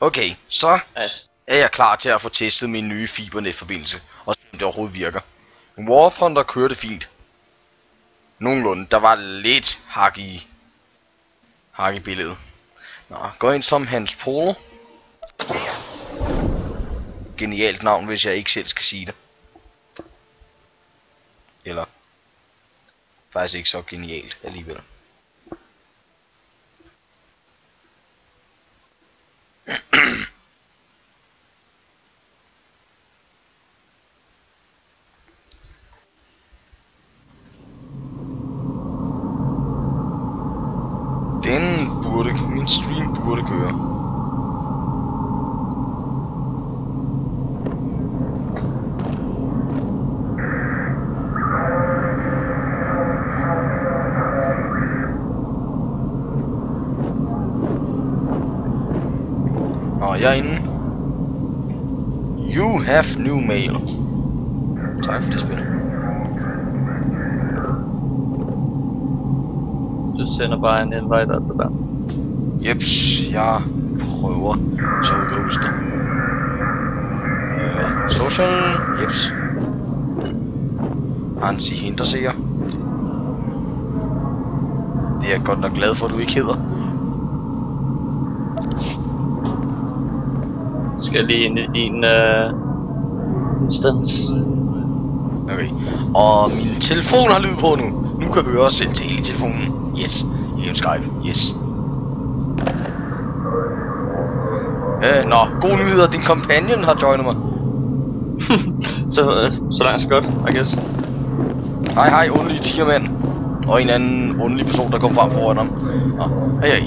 Okay, så Altså, er jeg klar til at få testet min nye fibernetforbindelse, og se om det overhovedet virker. War Thunder kørte fint. Nogenlunde. Der var lidt hak i billedet. Nå, gå ind som Hans Polo. Genialt navn, hvis jeg ikke selv skal sige det. Eller faktisk ikke så genialt alligevel. Min stream burde køre. Og jeg er inde. You have new mail. Tak for det spil. du sender bare en invite op der. Jeps, jeg prøver, så jeg kan huske det. Social, jeps. Hansi Hinterseer. Det er jeg godt nok glad for, at du ikke hedder. Skal lige ind i din instance. Okay, og min telefon har lyd på nu. Nu kan jeg høre os selv til hele telefonen. Yes, i Skype, yes. Nå, gode nyheder, din companion har joinet mig. så langt så godt, I guess. Hej, underlige tigermand. Og en anden underlig person, der kom frem foran ham. Nå, hej.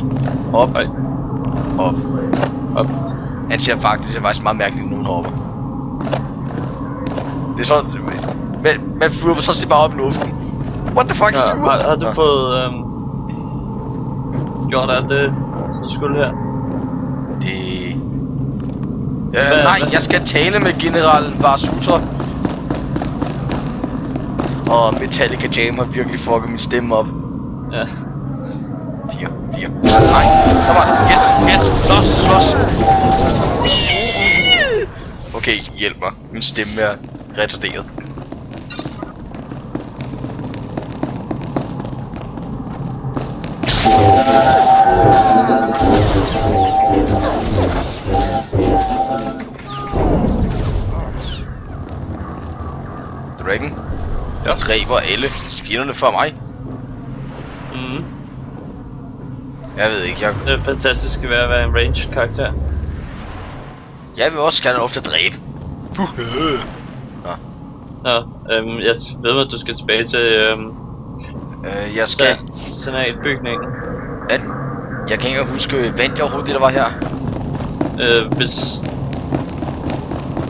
Op. Han ser faktisk meget mærkeligt, nogen hopper. Det er sådan... Man flyver så set bare op i luften. What the fuck, ja, har du fået gjort alt det, som du skulle her? Det... nej, jeg skal tale med General Varsutra. Og Metallica Jam har virkelig fucket min stemme op. Ja. 4. Nej, kom on. Yes, slås. Okay, hjælp mig. Min stemme er retarderet. Dragon? Jeg dræber alle fjenderne for mig. Mhm. Jeg ved ikke, jeg... Det er fantastisk at være en range karakter. Jeg vil også gerne have lov til at dræbe. Nå, jeg ved at du skal tilbage til jeg skal... senatbygningen. Jeg kan ikke huske, vandt jeg overhovedet det der var her?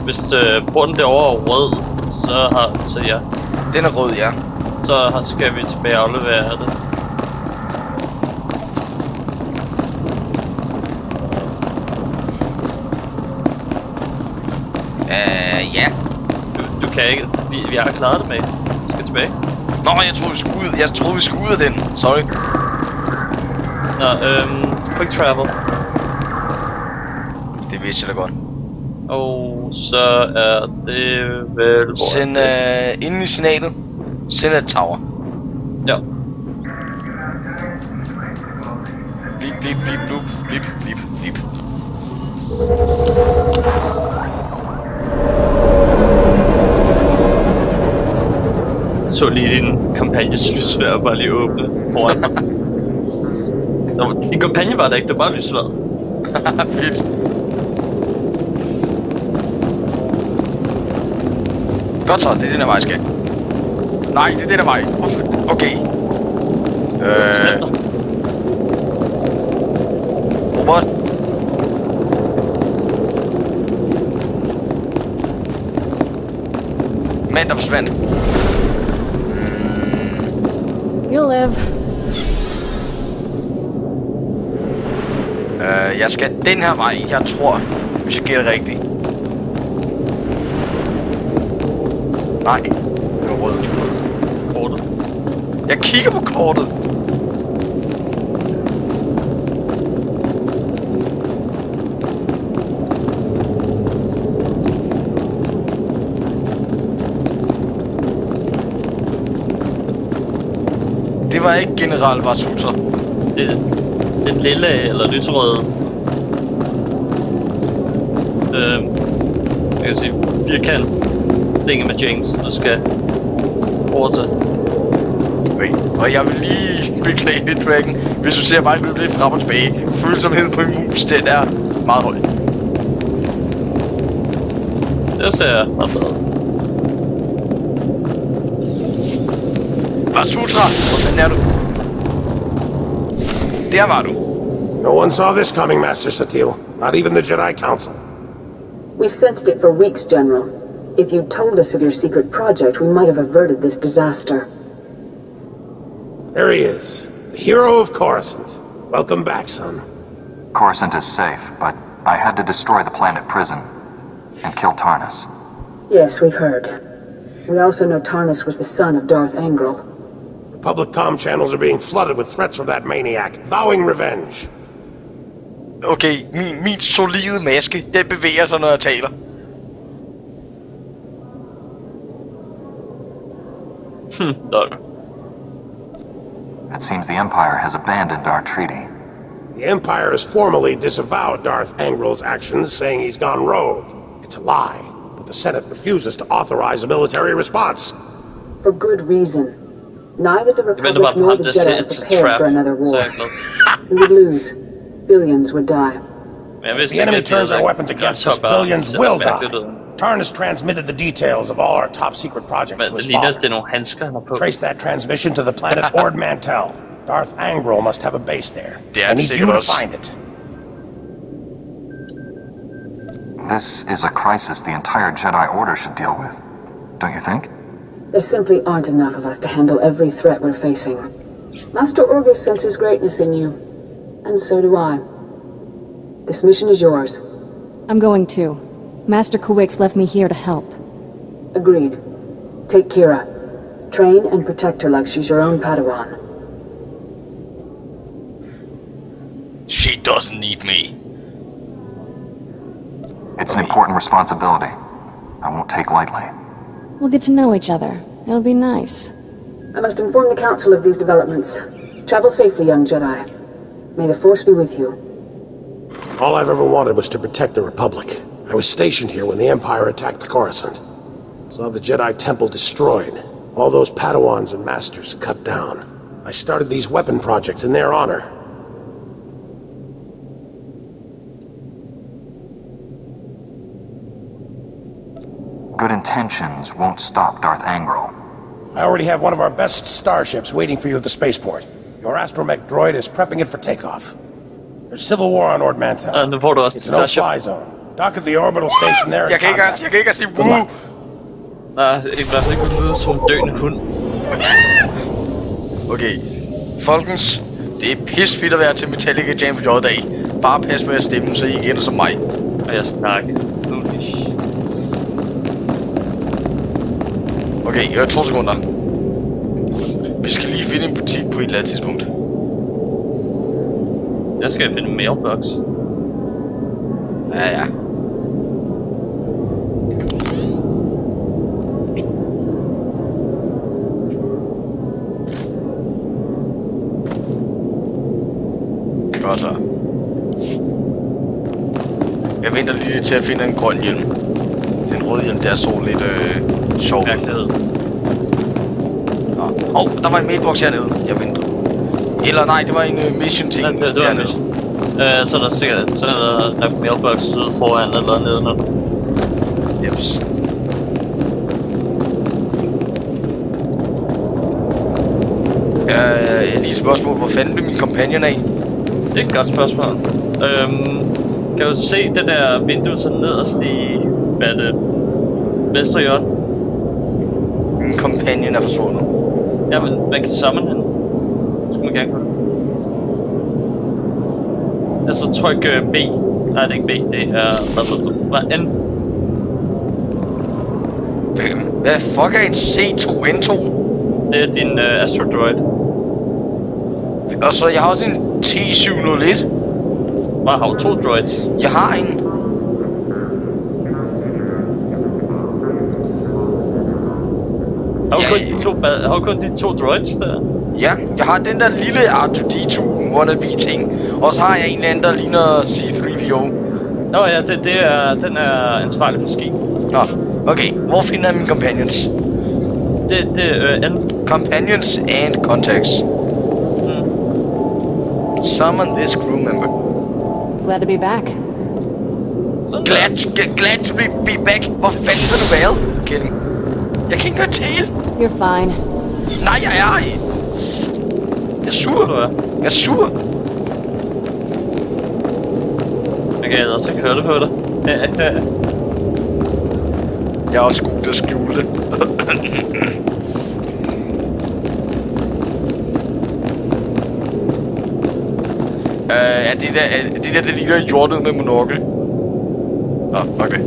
Hvis porten derovre er rød, så ja. Den er rød, ja. Så skal vi tilbage og aflevere det. Ja. Du kan ikke. Vi har klaret det med. Du skal tilbage. Nå, jeg troede vi skulle ud af den. Sorry. Nå, quick travel. Det vidste jeg da godt. Og så er det vel... Send inde i senatet. Senate Tower. Ja. Blip. Så lige din kampagnes lysvær bare lige åbne foran mig. Din kampagne var der ikke, det var bare lysvær. Fedt. Godt så, det er den her vej, skal. Nej, det er den her vej. Okay. Robert. Mand, der forsvandt. You'll live. Jeg skal den her vej, jeg tror, hvis jeg gætter rigtigt. Nej, det var rød. Kortet. Jeg kigger på kortet. det var ikke general Vasutra. Den lille eller lyserøde jeg kan sige firkant thingamajings, du skal overtage. Okay. Og jeg vil lige beklage det, Dragon. Hvis du ser bare løbe lidt frem og tilbage. Følsomheden på min mus, den er meget høj. Det ser jeg meget flot. Vasutra! Hvor fanden er du? Der var du. No one saw this coming, Master Satil. Not even the Jedi Council. We sensed it for weeks, General. If you'd told us of your secret project, we might have averted this disaster. There he is. The hero of Coruscant. Welcome back, son. Coruscant is safe, but I had to destroy the planet prison and kill Tarnus. Yes, we've heard. We also know Tarnus was the son of Darth Angral. Republic comm channels are being flooded with threats from that maniac, vowing revenge. Okay, min solide maske, den bevæger sig, når jeg taler. It seems the Empire has abandoned our treaty. The Empire has formally disavowed Darth Angral's actions, saying he's gone rogue. It's a lie, but the Senate refuses to authorize a military response. For good reason. Neither the Republic nor the Jedi are prepared for another war. We would lose. Billions would die. If the enemy turns our weapons against us, billions will die. Tarnus transmitted the details of all our top-secret projects to his father. Trace that transmission to the planet Ord Mantell. Darth Angral must have a base there. I need you to find it. This is a crisis the entire Jedi Order should deal with, don't you think? There simply aren't enough of us to handle every threat we're facing. Master Orgus senses greatness in you, and so do I. This mission is yours. I'm going to. Master Kuwix left me here to help. Agreed. Take Kira. Train and protect her like she's your own Padawan. She doesn't need me. It's an important responsibility. I won't take lightly. We'll get to know each other. It'll be nice. I must inform the Council of these developments. Travel safely, young Jedi. May the Force be with you. All I've ever wanted was to protect the Republic. I was stationed here when the Empire attacked Coruscant. Saw the Jedi Temple destroyed. All those Padawans and Masters cut down. I started these weapon projects in their honor. Good intentions won't stop Darth Angral. I already have one of our best starships waiting for you at the spaceport. Your astromech droid is prepping it for takeoff. There's civil war on Ord Mantell. It's a no-fly zone. Dock at the orbital station there and contact. Jeg kan ikke sige Good luck. Nej, i hvert fald ikke lyde som døende hund. Okay. Folkens, det er pisfedt at være til Metallica Jam for J-dag. Bare pas med at stemme, så I ikke ender som mig. Og jeg snakker. Okay, 2 sekunder. Vi skal lige finde en butik på et eller andet tidspunkt. Jeg skal finde en mailbox. Ja. Godt så. Jeg venter lige til at finde en grøn hjelm. Den røde hjelm der så lidt sjov. Der var en mailbox hernede. Jeg venter. Eller nej, det var en mission ting dernede. Så er der sikkert så er der mailbox ude foran eller nedenunder. Jeps. Lige et spørgsmål. Hvor fanden blev min companion af? Det er et godt spørgsmål. Kan du se det der vindue så nederst i, hvad er det, venstre hjørne? Min companion er forsvundet. Ja, men man kan summon hende. Så skal man gerne kunne. Altså tryk B. Nej, det er ikke B, det er... Hvad N? Hvad fuck er en C2N2? Det er din Astro Droid. Og så jeg har også en T701. Hvad har du 2 droids? Jeg har en. har kun de to droids der. Ja, jeg har den der lille R2-D2 wannabe ting. Og så har jeg en eller anden, der ligner C-3PO. Nå ja, den er ansvarlig for skib. Nå, okay. Hvor finder jeg mine companions? Companions and contacts. Summon this crew member. Glad to be back. Glad to be back. Hvor fanden vil du være? Kidding. Jeg kan ikke høre tale. You're fine. Nej, jeg er i. Jeg er sur. Jeg er sur. Jeg kan også ikke høre det på dig. Jeg er også god til at skjule det. Det ligner jordet med monokkel. Okay.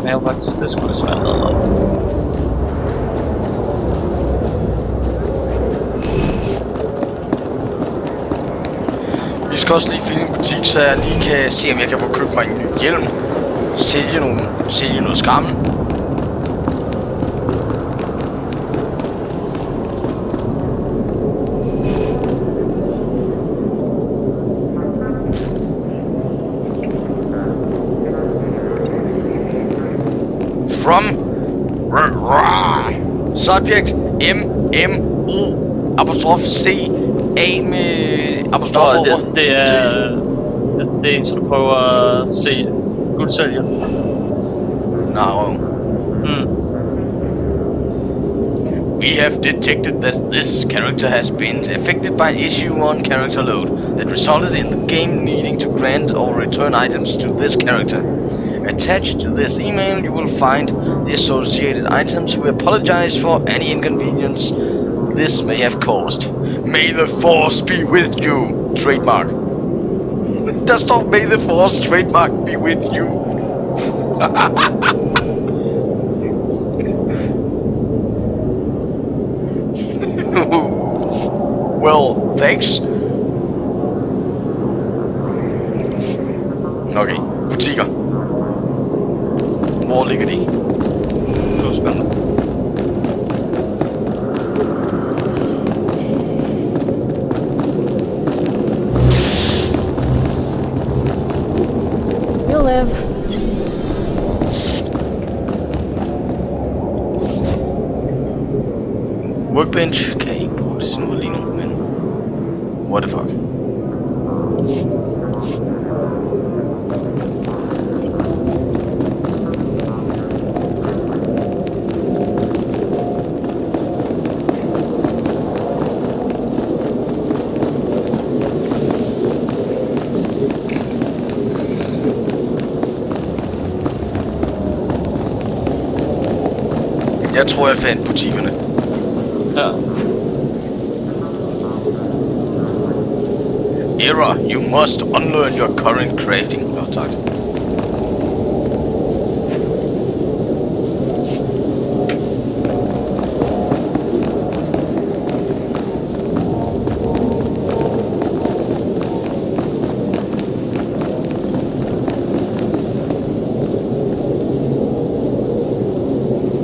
Mailbox, det skulle desværre noget. Vi skal også lige finde en butik, så jeg lige kan se, om jeg kan få købt mig en ny hjelm. Sælge noget skrammel. From subject MMO apostrof C A med apostrof over. Det er en, som du prøver at se guldsælger. No. We have detected that this character has been affected by an issue on character load that resulted in the game needing to grant or return items to this character. Attached to this email you will find the associated items. We apologize for any inconvenience this may have caused. May the force be with you. Trademark. Der står May the force trademark be with you. Well, thanks. Okay, butikker. Hvor ligger de? Det er spændende. You'll live. Workbench kan ikke bruge det til noget lige nu, men what the fuck. Jeg tror jeg fandt butikkerne. Ja. Error, you must unlearn your current crafting. Tak.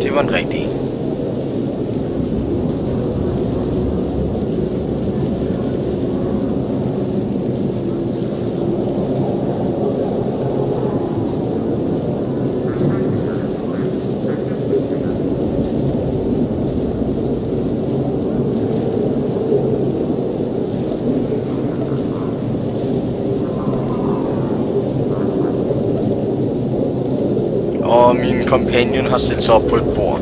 Det var en rigtig. Og min companion har sat sig op på et bord.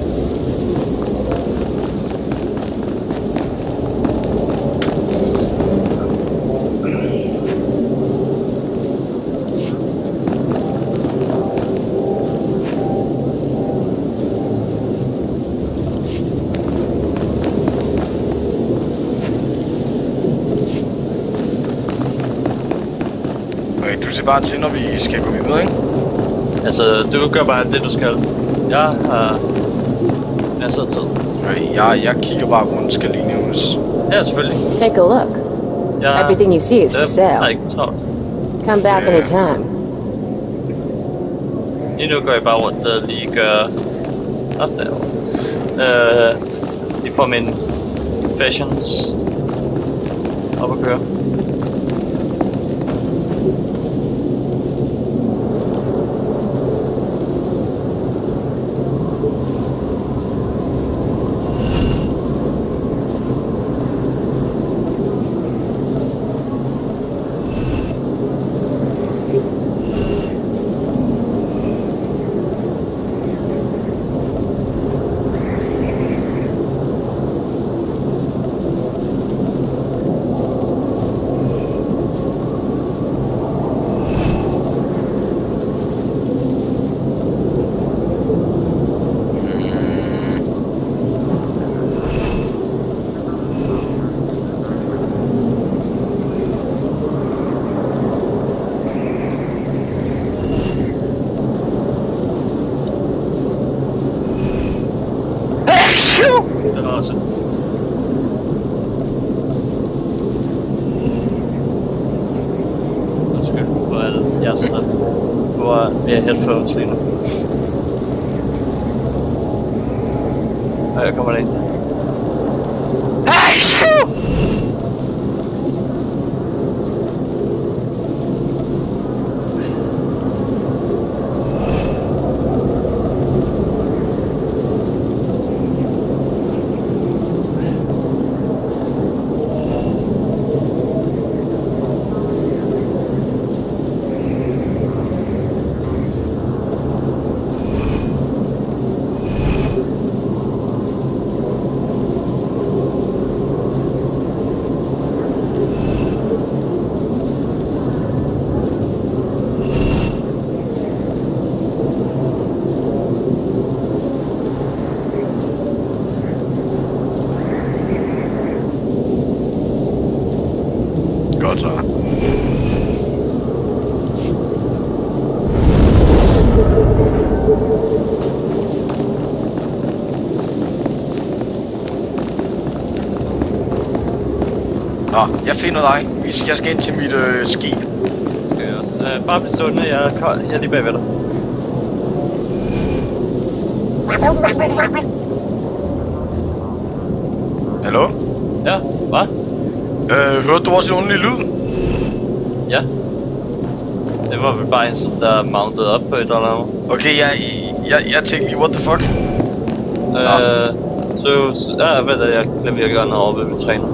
Okay, du ser bare til, når vi skal gå videre, ikke? Altså, du gør bare det, du skal. Jeg har masser af tid. Jeg kigger bare rundt, skal lige nævnes. Ja, selvfølgelig. Take a look. Everything you see is for sale. Come back anytime. Lige nu går jeg bare rundt og lige gør... lige får min fashions op at køre. Headphones lige nu. Og jeg kommer derind til. Godt så. Nå, jeg finder dig. Jeg skal ind til mit ski. Skal jeg også? Bare bliv stående, jeg er lige bagved dig. Hallo? Ja, hvad? Hørte du også en underlig lyd? Ja. Det var vel bare en, der er mounted op på et eller andet. Okay, jeg tænkte lige, what the fuck? Vent, jeg glemte at gøre noget over ved min træner.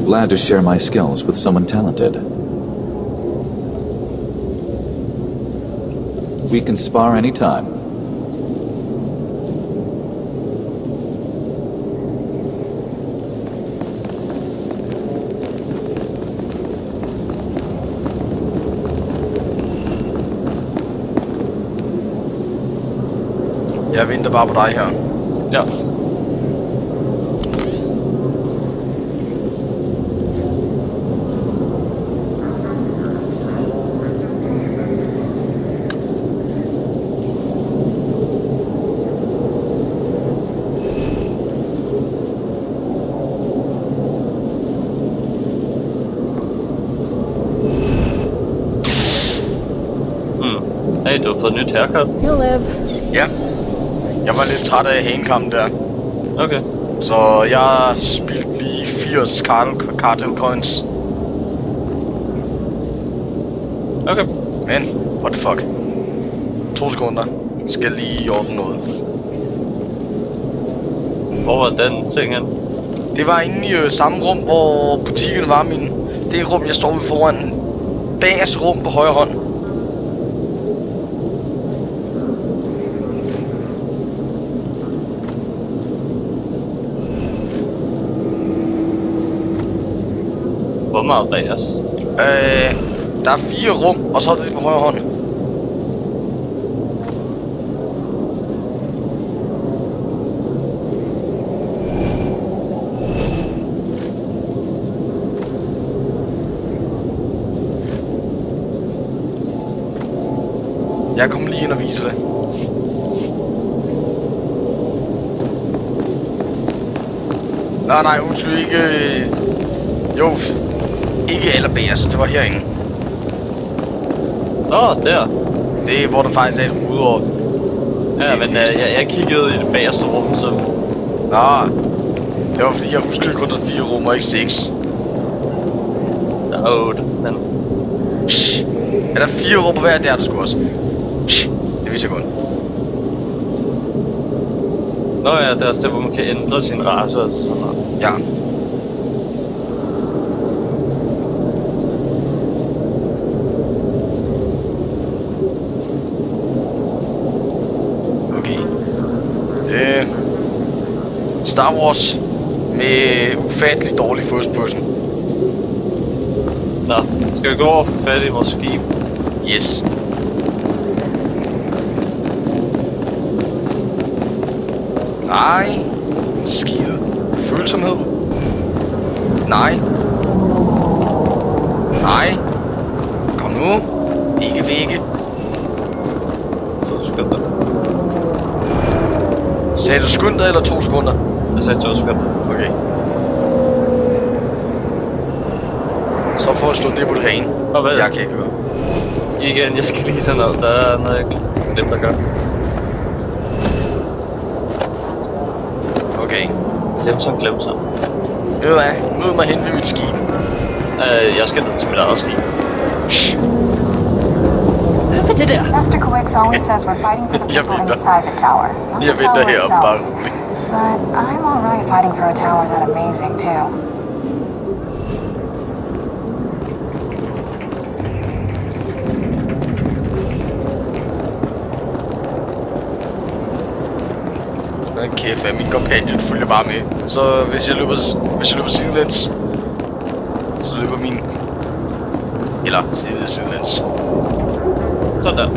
Glad to share my skills with someone talented. We can spar anytime. Jeg venter bare på dig her. Ja. Hey, du har fået nyt haircut. You'll live. Ja. Jeg var lidt træt af hængekampen der. Okay. Så jeg spildte lige 80 cartel coins. Okay. Men, what the fuck. 2 sekunder. Skal lige ordne noget. Hvor var den ting hen? Det var inde i samme rum, hvor butikken var min. Det er rum, jeg står ude foran. Bagerste rum på højre hånd. Hvor meget bagers? Der er 4 rum, og så er det på højre hånd. Jeg kommer lige ind og viser det. Nej, undskyld, ikke... Jo, ikke allerbærest, det var herinde. Der. Det er, hvor der faktisk er et hovedår. Ja, men jeg kiggede i det bagerste rum, så... Nå, det var fordi jeg huskede kun der 4 rum og ikke 6. Der er 8, men... Shh. Er der 4 rum på hver? Det er der sgu også. Shh. Det viser jeg godt. Nå ja, det er også det, hvor man kan ændre sin race og sådan noget. Ja. Okay. Star Wars med ufattelig dårlig first person. Nå, skal vi gå over og få fat i vores skib? Yes. Nej. Skide. Følsomhed. Nej. Nej. Kom nu. Ikke vække. Så skynd dig. Sagde du skynd dig eller 2 sekunder? Jeg sagde 2 sekunder. Okay. Så for at slå det på det rene. Jeg kan ikke høre. Igen, jeg skal lige sådan noget. Der er noget, jeg glemt at gøre. Okay. Glem så. Ved du hvad? Mød mig hen ved mit skib. Jeg skal ned til mit eget skib. Shh. Hvad er det der? Master Quix always says we're fighting for the people inside the tower, not the tower itself. But I'm alright fighting for a tower that amazing too. Kæft, min companion følger bare med. Så hvis jeg løber sidelæns, så løber min... Eller sidelæns. Sådan der.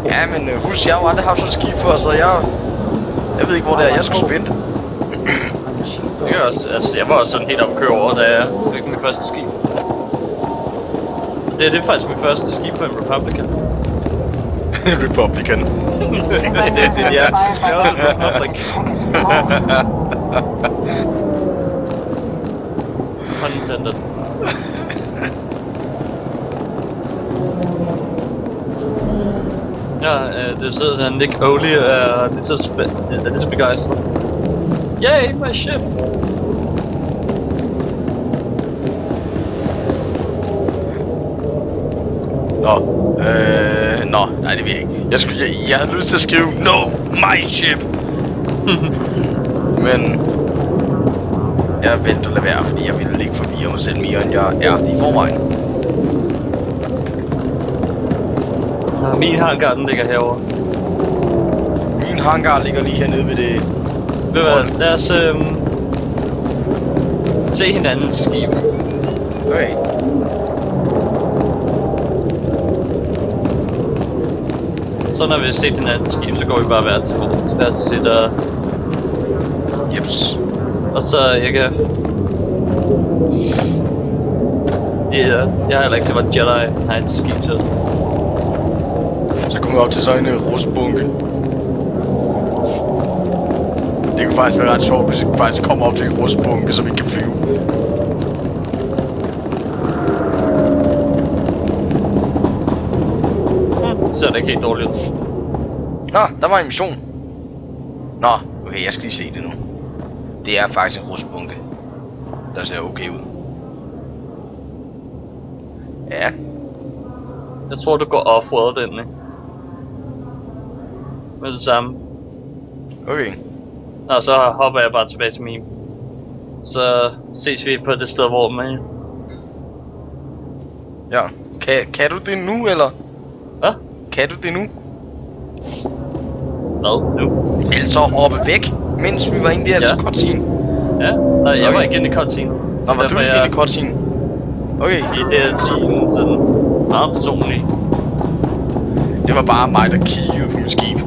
Ja, men husk, jeg har jo aldrig haft sådan et skib før, så jeg ved ikke, hvor det er, jeg skal spænde. Det er også, altså, jeg var også sådan helt opkørt over, da jeg fik min første skib. Det er faktisk min første skib på en Republican. Republican. Ja, Pun intended. Ja, det sidder sådan Nick Oley er lige så begejstret. Yay, my ship! Nej, det ved jeg ikke. Jeg havde lyst til at skrive, no, my ship! Men... jeg valgte at lade være, fordi jeg ville ikke forvirre mig selv mere, end jeg er i forvejen. Min hangar, den ligger herovre. Min hangar ligger lige hernede ved det... Ved hvad, lad os se hinandens skib. Okay. Så når vi har set hinandens skib, så går vi bare hver til sit Jeps. Og så jeg kan... Jeg har heller ikke set, hvad Jedi har et skib til. Så kommer vi op til sådan en rustbunke. Det kunne faktisk være ret sjovt, hvis vi faktisk kommer op til en rustbunke, så vi kan flyve. Så er det ikke helt dårligt. Nå, der var en mission. Nå, okay, jeg skal lige se det nu. Det er faktisk en rustbunke. Der ser okay ud. Ja. Jeg tror, du går off-world endelig. Med det samme. Okay. Nå, så hopper jeg bare tilbage til min. Så ses vi på det sted, hvor man... Ja, Kan du det nu, eller? Hvad? Kan du det nu? Hvad nu? Altså hoppe væk, mens vi var inde i deres cutscene. Ja, nej, jeg var ikke inde i cutscene. Nå, var du ikke inde i cutscene? Okay. Det er sådan meget personligt. Det var bare mig, der kiggede på mit skib.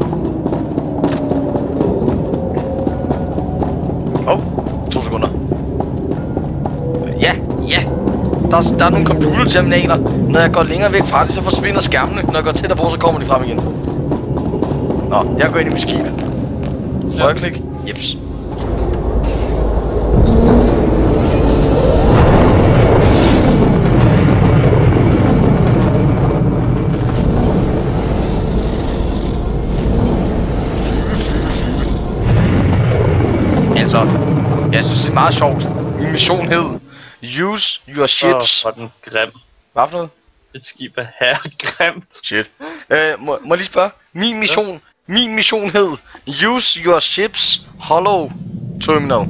2 sekunder. Ja. Der er nogle computerterminaler. Når jeg går længere væk fra det, så forsvinder skærmene. Når jeg går tættere på, så kommer de frem igen. Nå, jeg går ind i mit skib. Højreklik. Jeps. Altså, jeg synes det er meget sjovt. Min mission hed Use your ships. Hvor den grim. Hvad for noget? Et skib er herregrimt. Shit. Må jeg lige spørge? Min mission hed Use your ships hollow terminal.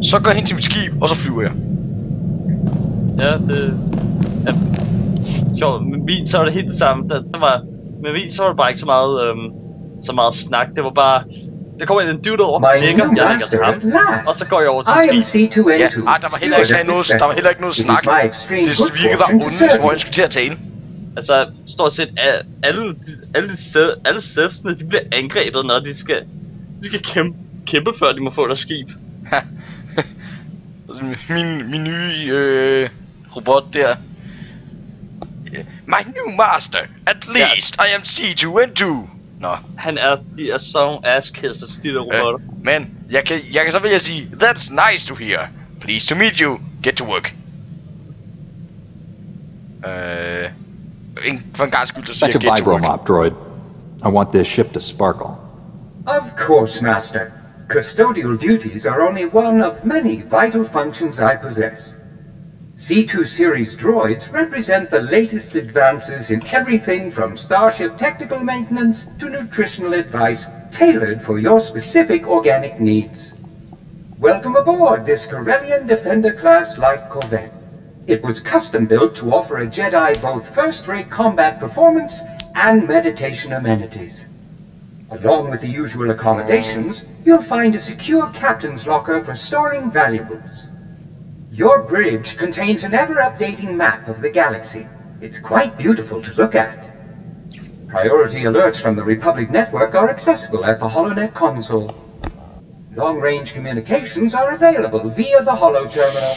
Så går jeg hen til mit skib, og så flyver jeg. Ja, det er sjovt. Med min så var det helt det samme. Med min så var det bare ikke så meget snak. Det var bare... Der kommer en dude over, jeg ligger trap, og så går jeg over til skib. Ja, der var heller ikke noget snak. Det virkede bare ondt, hvor jeg skulle til at tale. Altså, stort set alle sædene, de bliver angrebet, når de skal kæmpe før de må få deres skib. min nye robot der. My new master, at least I am C2N2. Nå. De er sådan nogle ass-kissers, de der robotter. Men, jeg kan så vælge at sige, that's nice to hear. Pleased to meet you. Get to work. For en gang skyld, så siger get to work. Back to Vibro-Mop, droid. I want this ship to sparkle. Of course, Master. Custodial duties are only one of many vital functions I possess. C2 series droids represent the latest advances in everything from starship technical maintenance to nutritional advice tailored for your specific organic needs. Welcome aboard this Corellian Defender-class light corvette. It was custom-built to offer a Jedi both first-rate combat performance and meditation amenities. Along with the usual accommodations, you'll find a secure captain's locker for storing valuables. Your bridge contains an ever-updating map of the galaxy. It's quite beautiful to look at. Priority alerts from the Republic network are accessible at the HoloNet console. Long-range communications are available via the Holo terminal.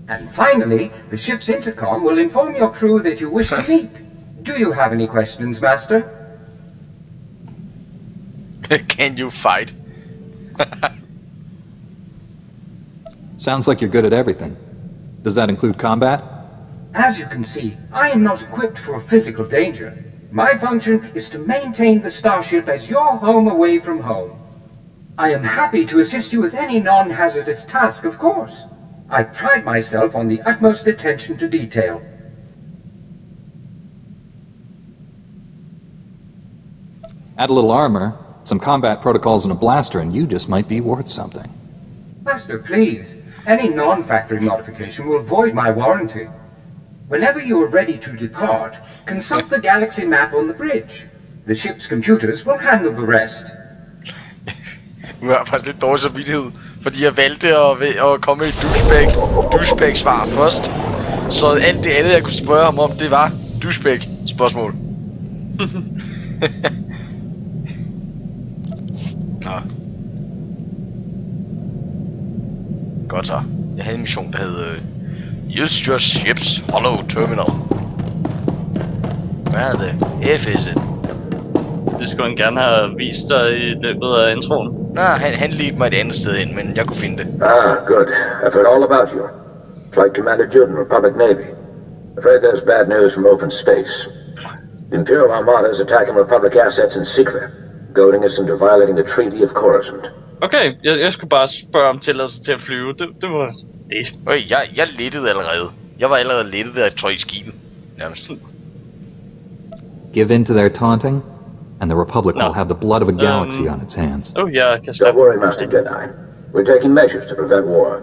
And finally, the ship's intercom will inform your crew that you wish to meet. Do you have any questions, Master? Can you fight? Sounds like you're good at everything. Does that include combat? As you can see, I am not equipped for physical danger. My function is to maintain the starship as your home away from home. I am happy to assist you with any non-hazardous task, of course. I pride myself on the utmost attention to detail. Add a little armor, some combat protocols and a blaster, and you just might be worth something. Master, please. Any non-factory modification will void my warranty. Whenever you are ready to depart, consult the galaxy map on the bridge. The ship's computers will handle the rest. Nu har jeg faktisk lidt dårlig samvittighed, fordi jeg valgte at komme med et douchebag-svar først. Så alt det andet, jeg kunne spørge ham om, det var douchebag-spørgsmål. Nå. Godt så. Jeg havde en mission, der hed Use your ships hollow terminal. Hvad er det? F is it? Det skulle han gerne have vist dig i løbet af introen. Nej, han ledte mig et andet sted ind, men jeg kunne finde det. Good. I've heard all about you. Flight Commander Juden, Republic Navy. Afraid there's bad news from open space. The Imperial Armada is attacking Republic assets in secret, goading us into violating the Treaty of Coruscant. Okay, jeg skulle bare spørge om tilladelse til at flyve. Det var det. Jeg lettede allerede. Jeg var allerede lettet, da jeg tog i skibet. Nærmest. Give in to their taunting, and the Republic will have the blood of a galaxy on its hands. Oh, yeah, Don't worry, Master Jedi. We're taking measures to prevent war.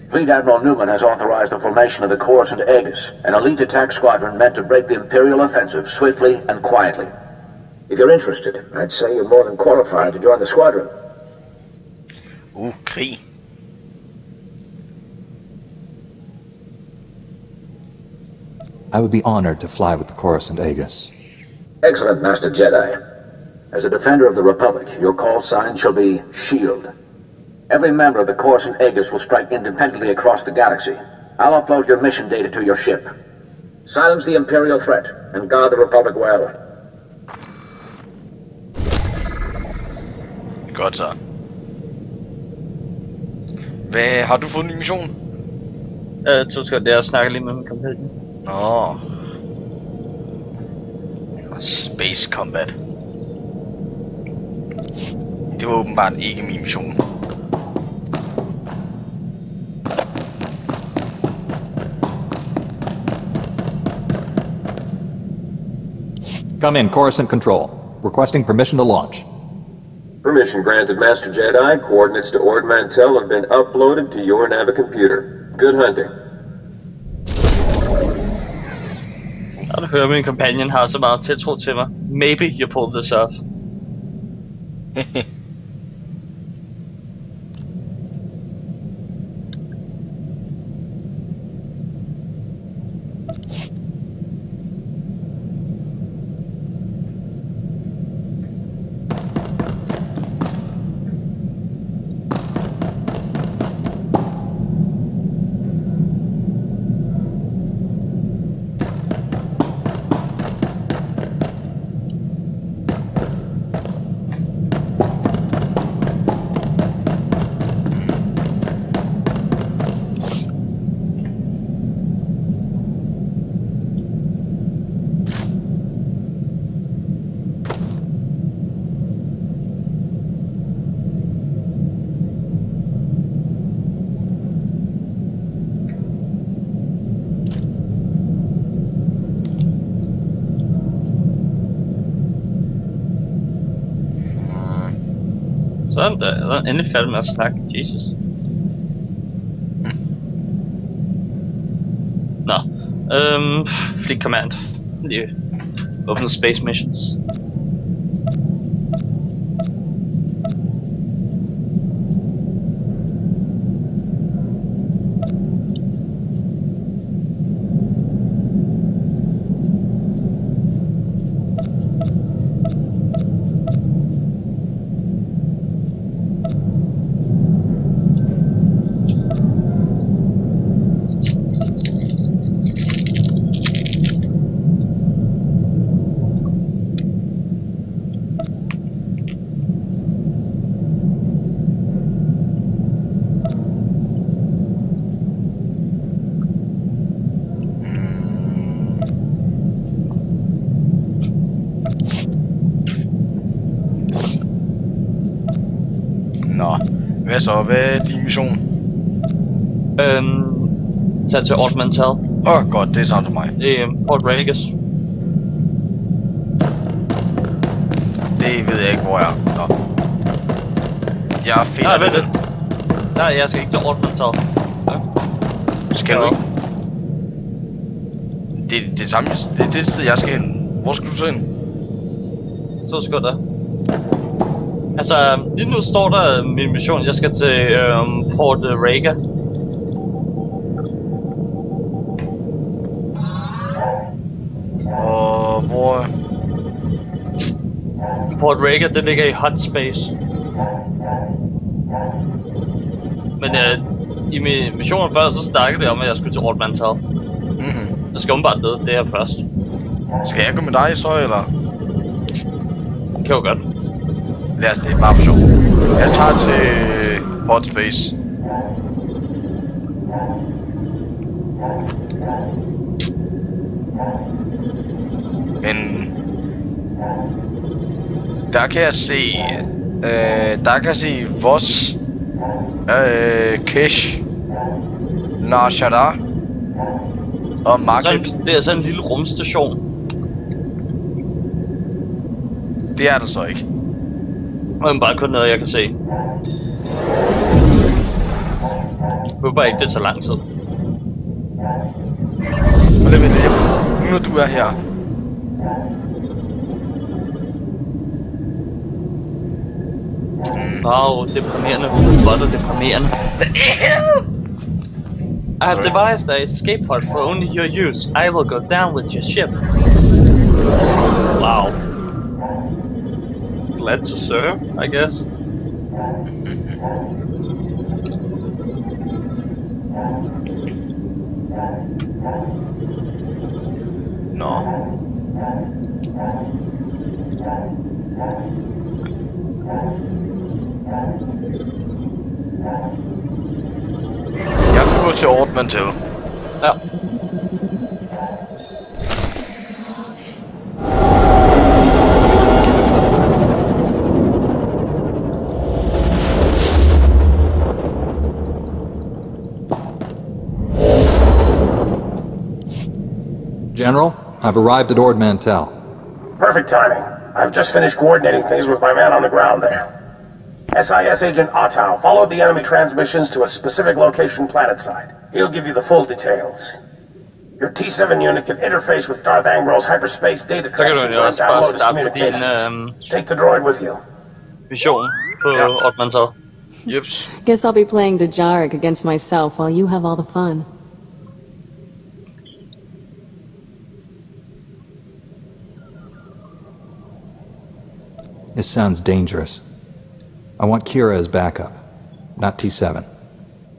Fleet Admiral Newman has authorized the formation of the Coruscant Aegis, an elite attack squadron meant to break the Imperial offensive swiftly and quietly. If you're interested, I'd say you're more than qualified to join the squadron. Krig. I would be honored to fly with the Coruscant Aegis. Excellent, Master Jedi. As a defender of the Republic, your call sign shall be SHIELD. Every member of the Coruscant Aegis will strike independently across the galaxy. I'll upload your mission data to your ship. Silence the Imperial threat, and guard the Republic well. Godt så. Hvad har du fået en ny mission? Du skal der snakke lige med min kampagne. Space Combat. Det var åbenbart ikke min mission. Come in, Coruscant Control. Requesting permission to launch. Permission granted, Master Jedi. Coordinates to Ord Mantell have been uploaded to your Navicomputer. Good hunting. Når du hører, min companion har så meget tiltro til mig. Maybe you pulled this off. Sådan der, er endelig færdig med at snakke. Jesus. Nå, Fleet Command. Lige Open Space Missions. Hvad så? Hvad er din mission? Tag til Ord Mantell. Godt, det er sådan til mig. Det er Port Ragus. Det ved jeg ikke, hvor jeg er. Nå. Jeg finder det. Nej, jeg skal ikke til Ord Mantell. Skal du ikke? Det er samme, det sted jeg skal hen. Hvor skal du så hen? Så skal der. Altså, lige nu står der min mission. Jeg skal til Port Raga. Og hvor? Port Raga, det ligger i hot space. Men i min mission før, så snakkede det om, at jeg skulle til Ord Mantell. Jeg skal umiddelbart lede det her først. Skal jeg gå med dig så, eller? Det kan jo godt. Lad os det, bare for sjov. Jeg tager til hot space. Men der kan jeg se, Vos, Kesh, Nar Shaddaa og Maghrib. Det er sådan en lille rumstation. Det er der så ikke. Og bare kun noget jeg kan se. Du kan håber ikke, det tager lang tid. Og det ved jeg. Nu når du er her. Wow, deprimerende. Hvor er det deprimerende. I have devised an escape pod for only your use. I will go down with your ship. Wow. Glad to serve, I guess. Nå. Jeg flyver til Ord Mantell. Ja. General, I've arrived at Ord Mantell. Perfect timing. I've just finished coordinating things with my man on the ground there. SIS Agent Ottow followed the enemy transmissions to a specific location planetside. He'll give you the full details. Your T7 unit can interface with Darth Angrel's hyperspace data transceiver and download his communications. Take the droid with you. Mission på Ord Mantell. Jeps. Guess I'll be playing Dejarik against myself while you have all the fun. This sounds dangerous. I want Kira as backup, not T7.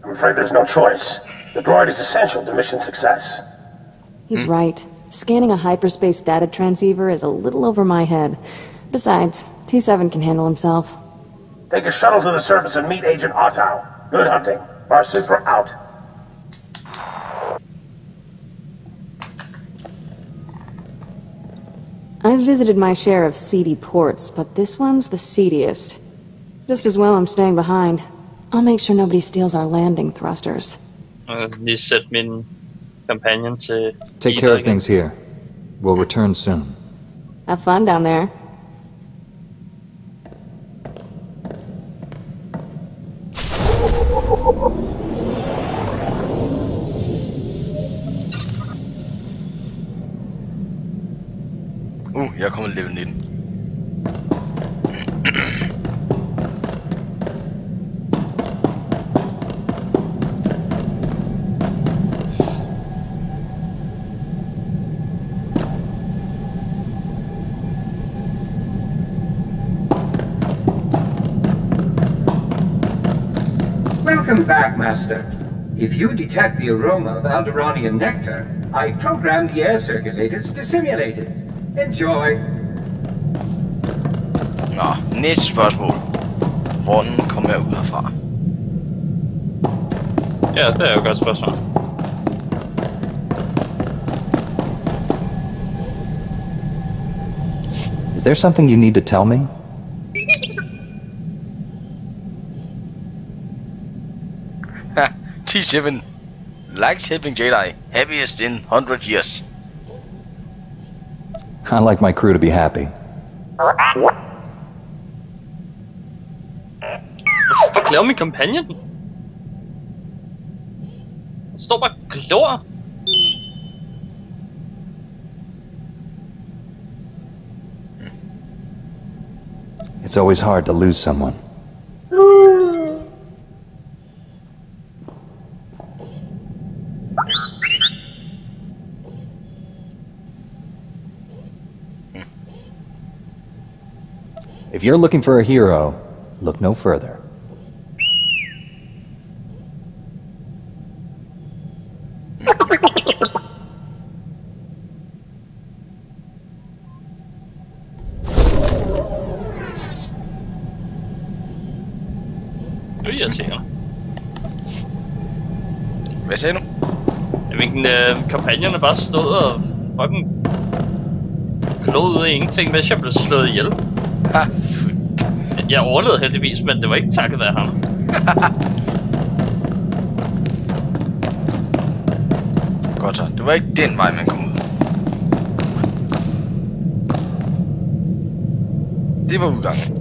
I'm afraid there's no choice. The droid is essential to mission success. He's right. Scanning a hyperspace data transceiver is a little over my head. Besides, T7 can handle himself. Take a shuttle to the surface and meet Agent Ottow. Good hunting. Varsupra out. I've visited my share of seedy ports, but this one's the seediest. Just as well I'm staying behind. I'll make sure nobody steals our landing thrusters. Lige sæt min companion til... Take care of things here. We'll return soon. Have fun down there. Jeg er kommet level 19. Welcome back, Master. If you detect the aroma of Alderaanian nectar, I programmed the air circulators to simulate it. Enjoy. Nå, næste spørgsmål. Hvordan kommer jeg ud herfra? Ja, det er jo et godt spørgsmål. Is there something you need to tell me? T7 likes helping Jedi. Happiest in 100 years. I like my crew to be happy. Fuck, laver min companion? Han står bare og glor. It's always hard to lose someone. If you're looking for a hero, look no further. Hvad sagde du? Jamen, kampagnen er bare stået og fucking glod ud af ingenting, mens jeg blev slået ihjel. Jeg overlevede heldigvis, men det var ikke takket være ham. Godt så. Det var ikke den vej, man kom ud. Det var udgangen.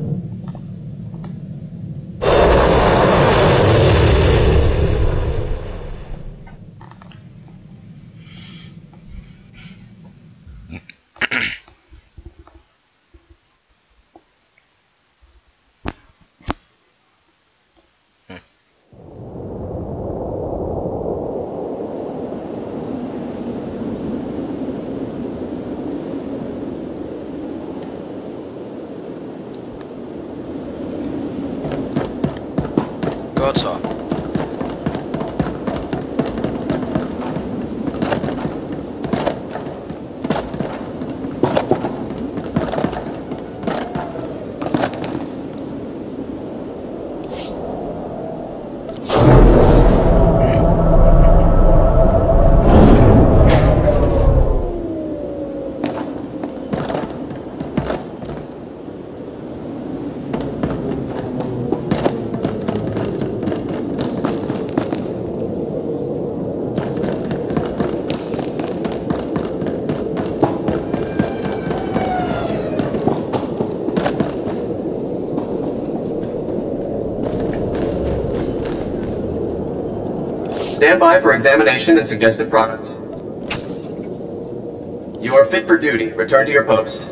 Stand by for examination and suggested products. You are fit for duty. Return to your post.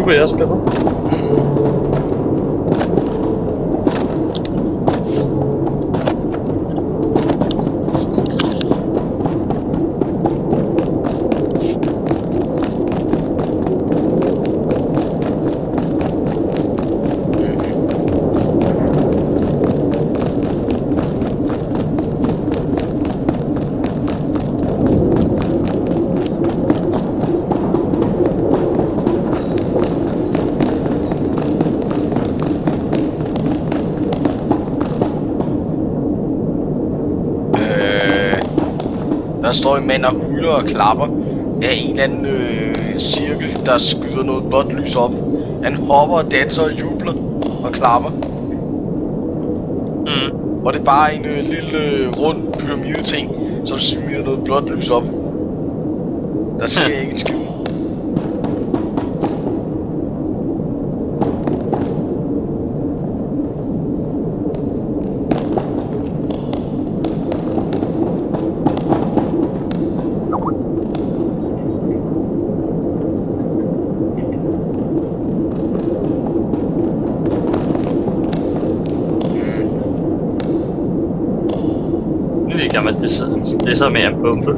Jeg spiller. Der står en mand og huler og klapper af en eller anden cirkel, der skyder noget blåt lys op. Han hopper og danser og jubler og klapper. Og det er bare en lille rund pyramide ting, som smider noget blåt lys op. Der sker ikke en skid. Det er så mere en bombe.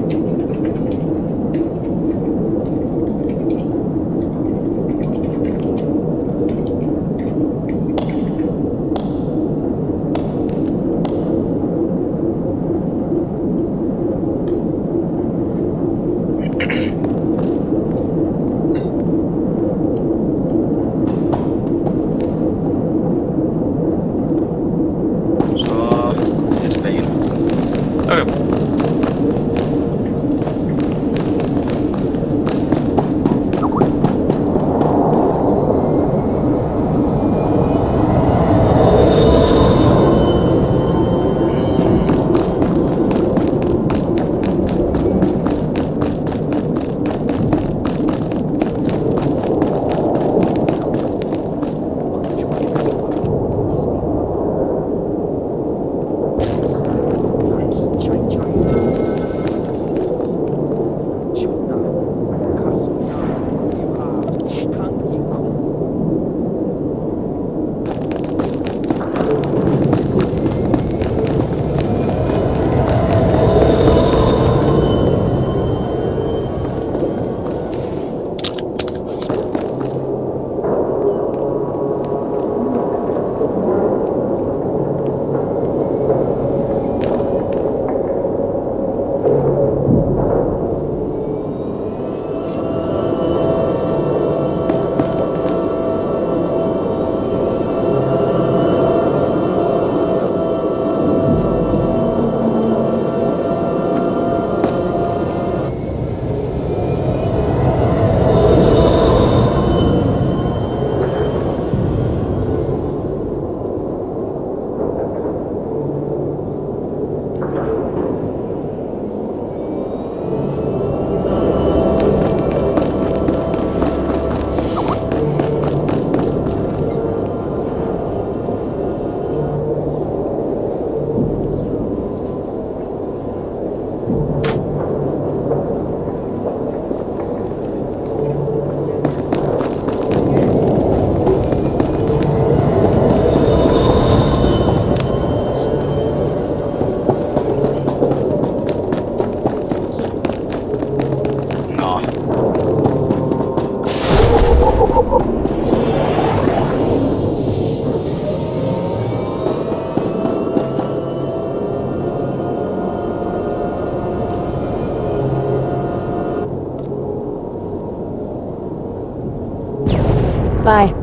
Bye.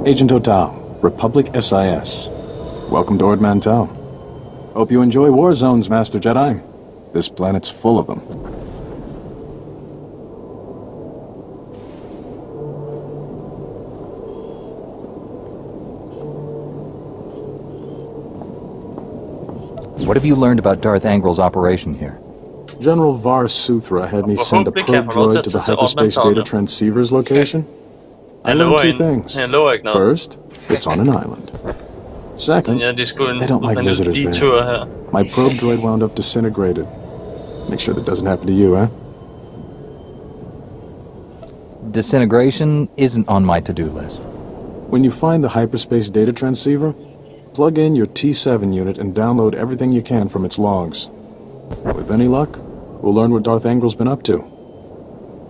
Agent Total, Republic SIS. Welcome to Ord Mantell. Hope you enjoy war zones, Master Jedi. This planet's full of them. What have you learned about Darth Angrel's operation here? General Var Suthra had me send a probe droid to the hyperspace data transceiver's location. I learned two things. First, it's on an island. Second, they don't like visitors there. My probe droid wound up disintegrated. Make sure that doesn't happen to you, eh? Disintegration isn't on my to-do list. When you find the hyperspace data transceiver, plug in your T7 unit and download everything you can from its logs. With any luck, we'll learn what Darth Angrel's been up to.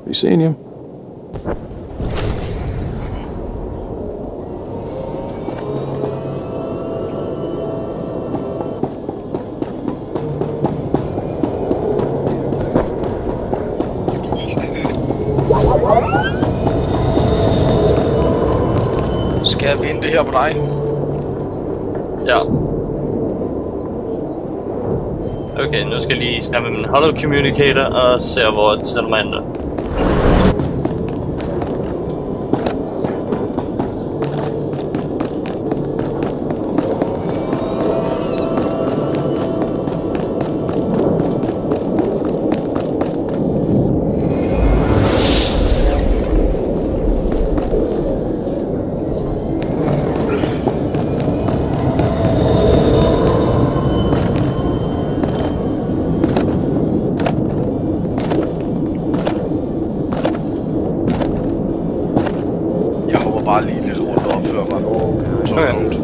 Be seeing you. Skal jeg vinde det her på dig? Ja. Okay, nu skal jeg lige snakke med min hollow communicator og se hvor de sender mig ind der. Bare lige lidt rundt og opføre mig. Okay.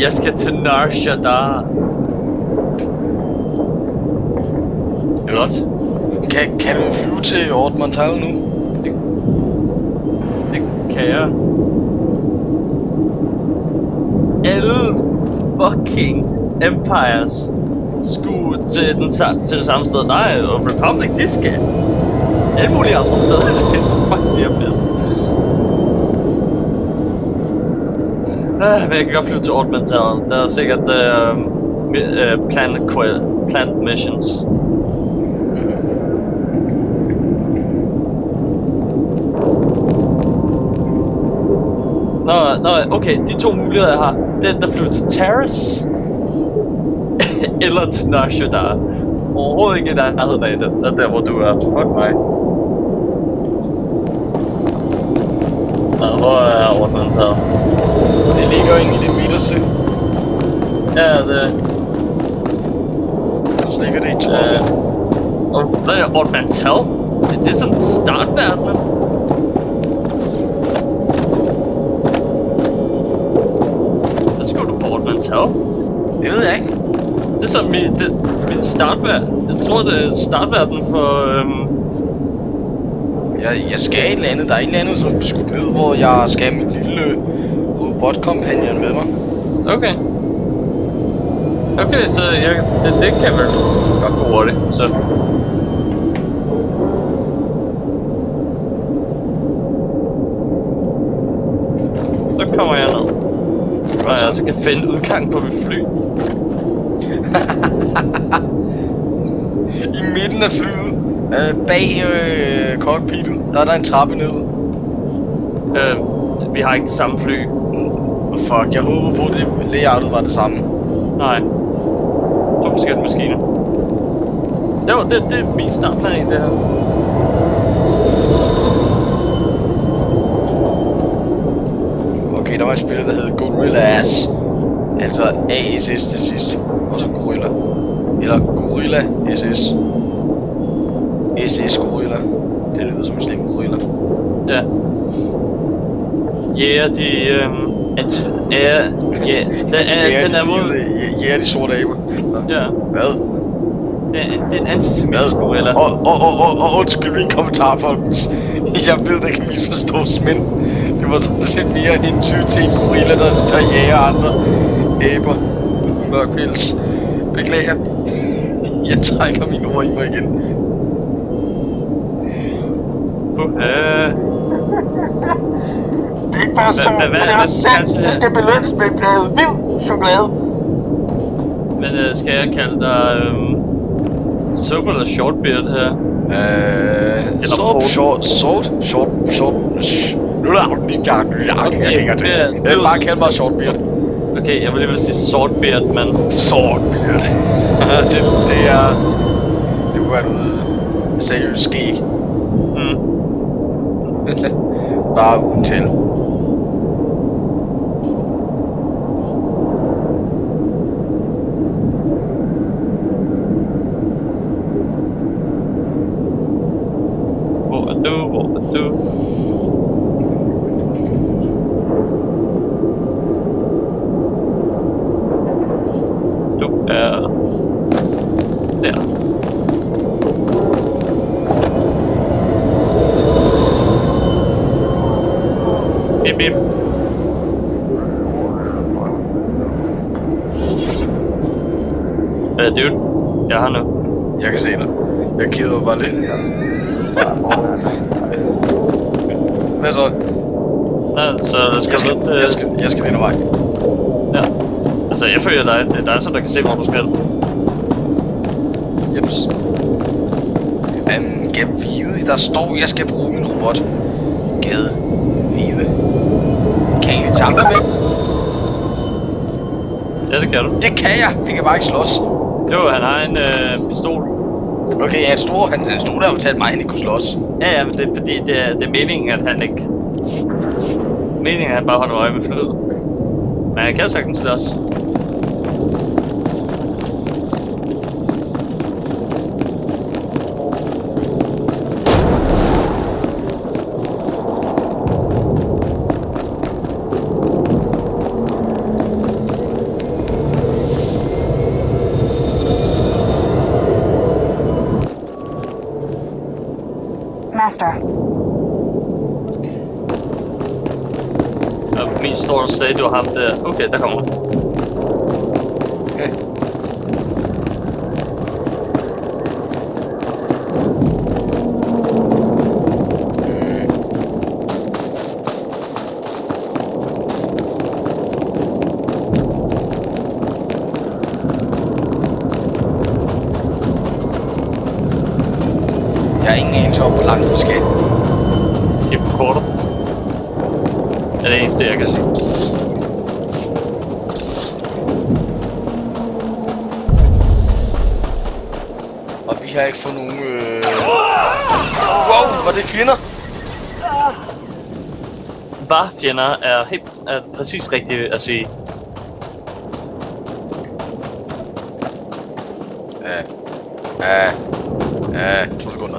Jeg skal til Nar Shaddaa. Godt. Kan du flyve til Ord Mantell nu? Det kan jeg. Alle fucking Empires skulle til det samme sted. Nej, og Republic, de skal alle mulige andre steder. Fuck, det er pisse. Men jeg kan godt flyve til Ord Mantell. Der er sikkert planet missions. Nå, okay, de to muligheder jeg har. Den der flyver til Taris eller til Nar Shaddaa. Overhovedet ikke der nærheden af det. Der hvor du er. Fuck mig. Nå, hvor er Ord Mantell? Det ligger inde i det midterste. Ja, det... Så ligger det i toppen. Og hvad er Ord Mantell? Det er sådan startverdenen. Hvad skulle du på Ord Mantell? Det ved jeg ikke. Det er så min startverden. Jeg tror det er startverdenen for... Jeg skal et eller andet. Der er et eller andet som er skudt ned, hvor jeg skal have mit lille robot-companion med mig. Okay. Okay, så det kan vel godt gå hurtigt, så... Så kommer jeg ned. Og jeg så kan finde udgang på mit fly. I midten af flyet, bag cockpittet, der er en trappe ned. Vi har ikke det samme fly. Fuck, jeg håber på, at det layoutet var det samme. Nej. Det var forskellige maskiner. Det er min startplanet, det her. Okay, der var et spil, der hed Gorilla Ass. Altså ASS til sidst. Og så Gorilla. Eller Gorilla. Gorilla SS. SS Gorilla. Det lyder som en slem gorilla. Ja. Ja, de den er mod... Ja, de sorte aber. Ja. Hvad? Det er en antisemitisk gorilla. Og undskyld min kommentar, folkens. Jeg ved, det kan misforstås, men det var sådan set mere en type til en gorilla, der jager andre aber. Mørk pels. Beklager. Jeg trækker mine ord i mig igen. Det er ikke bare så, men det er også sandt. Det skal belønnes med bladet hvid chokolade. Men skal jeg kalde dig Soap eller Shortbeard her? Soap, short. Nu er der lige gang. Jeg vil bare kalde mig Shortbeard. Okay, jeg vil lige sige Shortbeard, men... Shortbeard. det er... Det kunne være noget seriøst skæg. Bare uden til. Hvor er du? Du er... der. Bip bip. Dude, jeg har nu. Jeg kan se dig. Jeg keder mig bare lidt. Hvad så? Nej, så jeg skal den vej. Ja. Altså, jeg følger dig. Det er dig, som der kan se, hvor du skal. Jeps. Jeg vide, der står, jeg skal bruge min robot. Gade. Vide. Kan I tage med? Ja, det kan du. Det kan jeg! Han kan bare ikke slås. Jo, han har en pistol. Okay, han stod der og fortalte mig, at han ikke kunne slås. Ja, men det er fordi, det er meningen, at han ikke... Meningen er, at han bare holder øje med flyet. Men han kan sagtens slås. Master. Min står der sagde, du har ham der. Okay, der kommer han. Okay. Jeg har ingen anelse om, hvor langt vi skal. Det er på kortet. Er det eneste, jeg kan sige. Og vi har ikke fået nogen... Wow, var det fjender? Bare fjender er præcis rigtigt at sige. Ja, 2 sekunder.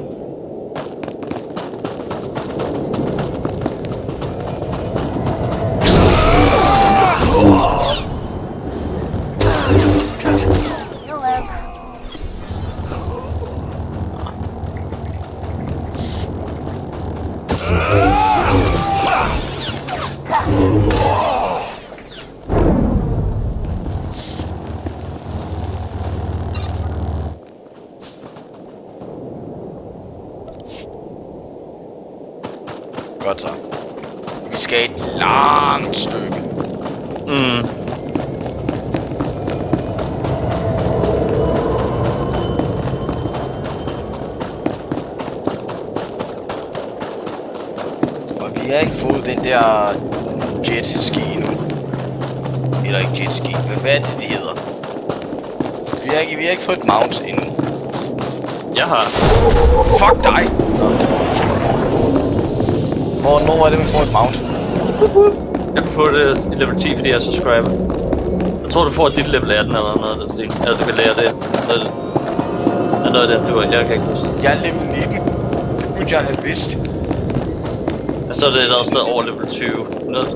Godt så. Vi skal et langt stykke. Og vi har ikke fået den der jetski endnu. Eller ikke jetski. Hvad er det, de hedder? Vi har ikke fået et mount endnu. Jeg har. Fuck dig! Hvornår er det, vi får et mount? Jeg kan få det i level 10, fordi jeg er subscriber. Jeg tror, du får dit level 18 eller noget af den stil. Eller du kan lære det. noget af det, jeg kan ikke huske. Jeg er level 19. Det burde jeg have vidst. Og så er det et andet sted over level 20. Noget.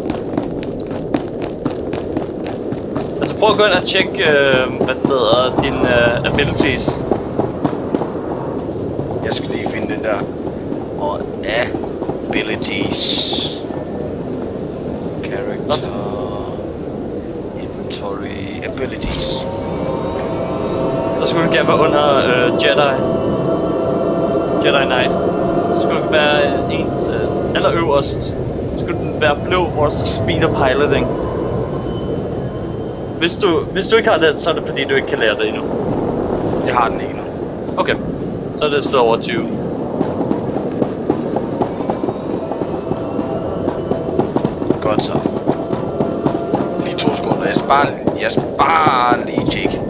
Altså prøv at gå ind og tjekke, hvad det hedder, dine abilities. Jeg skal lige finde den der. Og abilities. Character. Inventory. Abilities. Så skulle du gerne være under Jedi Knight. Så skulle det være ens allerøverst. Så skulle den være blå, hvor der står speed og piloting. Hvis du ikke har den, så er det fordi du ikke kan lære det endnu. Jeg har den ikke endnu. Okay, så er det stået over 20. Godt så. Lige 2 sekunder. Jeg skal bare lige tjekke.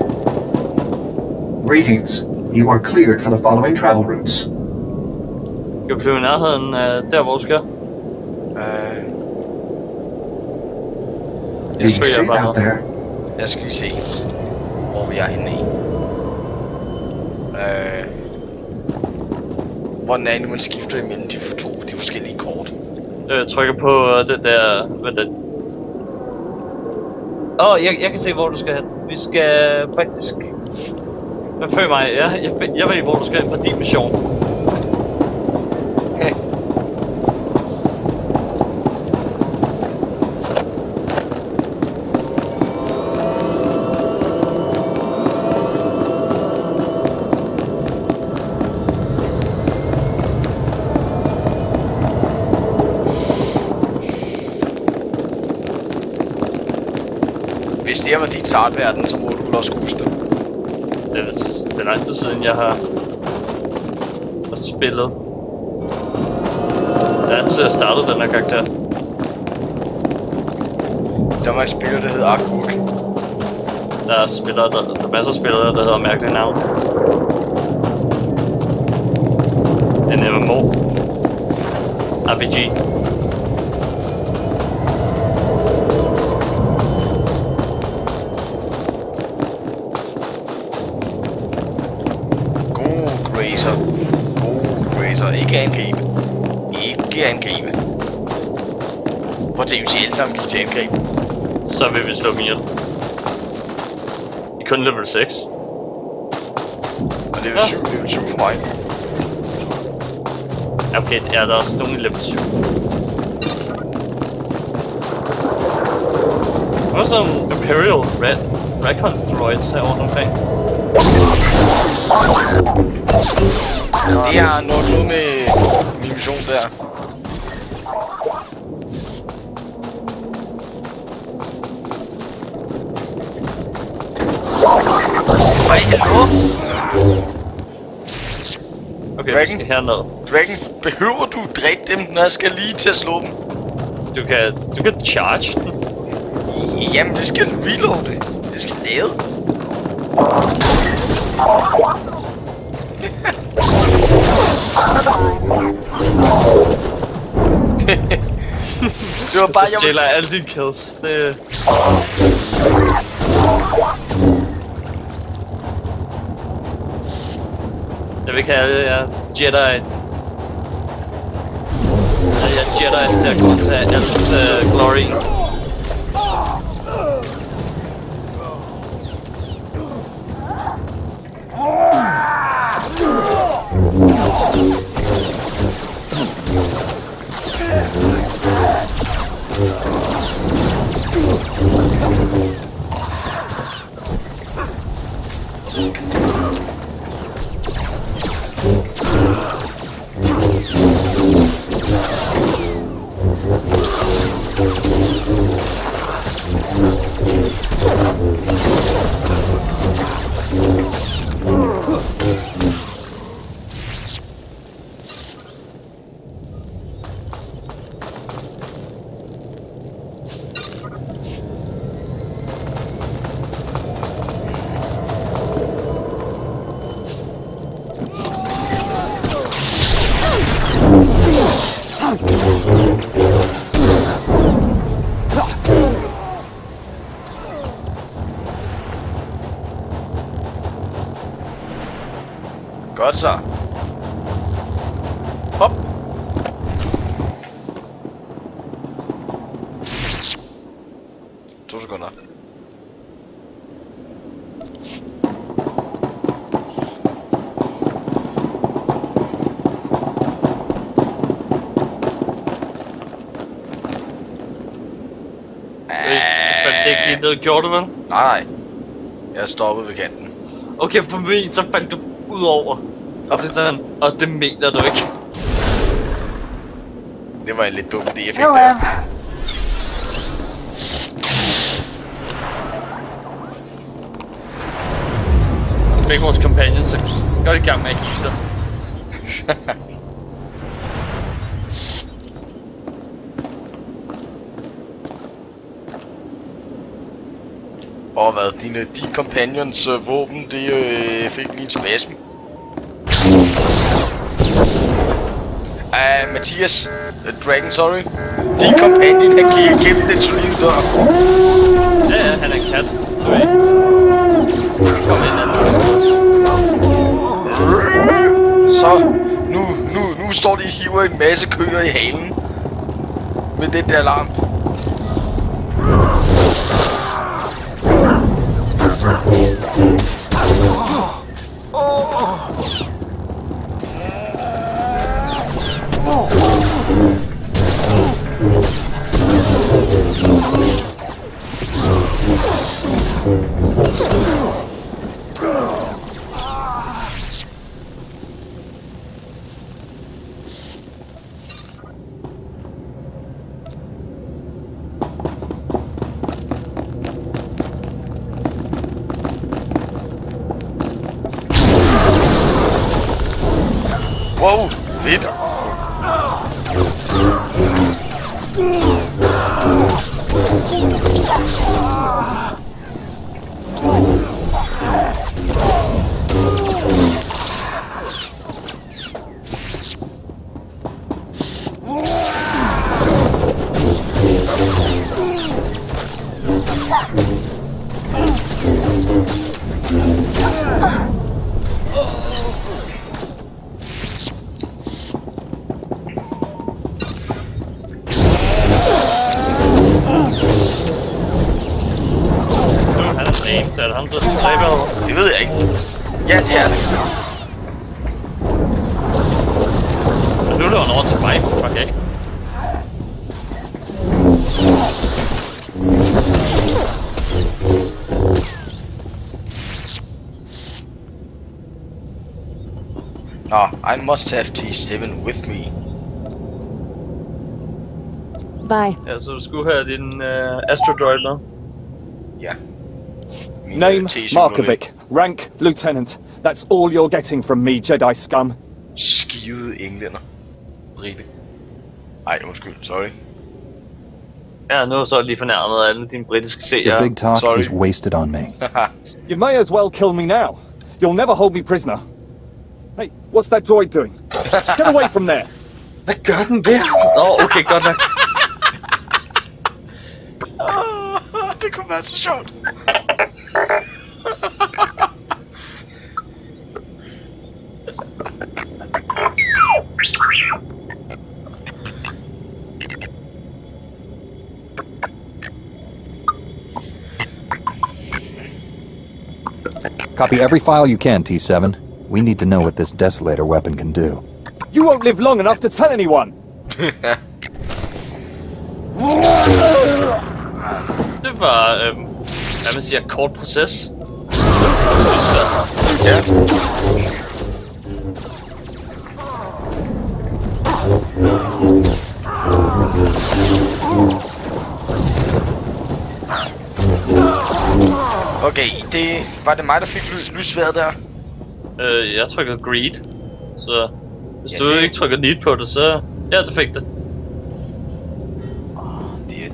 Greetings. You are cleared for the following travel routes. Skal vi flyve i nærheden der, hvor du skal? Jeg skal lige se, hvor vi er henne i. Hvordan er det, man skifter imellem de forskellige kort? Trykker på det der... Jeg kan se, hvor du skal hen. Vi skal faktisk... Følg mig, jeg ved, hvor du skal hen på din mission. Hvis det var dit startverden, så må du også huske det. Det er lang tid siden, jeg har spillet. Jeg har startet den her karakter. Der var et spiller, der hedder Arkuk. Der er masser af spillere, der hedder mærkelige navn. En MMO. RPG. Ikke angribe. Ikke angribe. Prøv at tænke, hvis I alle sammen gik til angreb. Så vil vi slå dem ihjel. I kun level 6. Og level 7, level 7 for mig. Okay, der er også nogen i level 7. Der er sådan Imperial Recon droids herovre omkring. Det er noget med min mission der. Ej, hallo? Okay, Dragon, vi skal herned. Dragon, behøver du dræbe dem, når jeg skal lige til at slå dem? Du kan charge den. Jamen, det skal reloade. Det skal lade. Det var bare, jeg stjæler alle dine kills. Det... Jeg vil kalde jer Jedi. Jeg er Jedi til at kunne tage alt glory. sekunder. Det er ikke lige noget, gjorde du vel? Nej. Jeg stoppede ved kanten. Okay, på min, så faldt du ud over. Og så sådan, og det mener du ikke. Det var en lidt dum idé, jeg fik der. Væk vores companion, så gør det i gang med at hile dig. Og hvad, de companions våben, det fik lige en spasm. Mathias, Dragon, sorry. Din companion, han kigger gennem den solide dør. Ja, han er en kat. Sorry. Kom ind, Så, nu står de og hiver en masse køer i halen. Med den der alarm. Wow, fedt. Det ved jeg ikke. Ja, det er det. Nu løber han over til mig. Fuck af. I must have T7 with me. Bye. Ja, så du skulle have din Astrodroid med. Ja. Name, Markovic. Rank, Lieutenant. That's all you're getting from me, Jedi scum. Skide englænder. Rigtigt. Ej, undskyld. Sorry. Ja, nu er så lige fornærmet af alle dine britiske seere. The big talk is wasted on me. You may as well kill me now. You'll never hold me prisoner. Hey, what's that droid doing? Get away from there! Hvad gør den ved? Okay, godt nok. Det kunne være så sjovt. Copy every file you can, T7. We need to know what this Desolator weapon can do. You won't live long enough to tell anyone! Det var, hvad man siger, kort proces. Ja. Okay, var det mig, der fik lysværet der? Jeg trykkede greed. Så hvis du ikke trykker need på det, så... Ja, det fik det.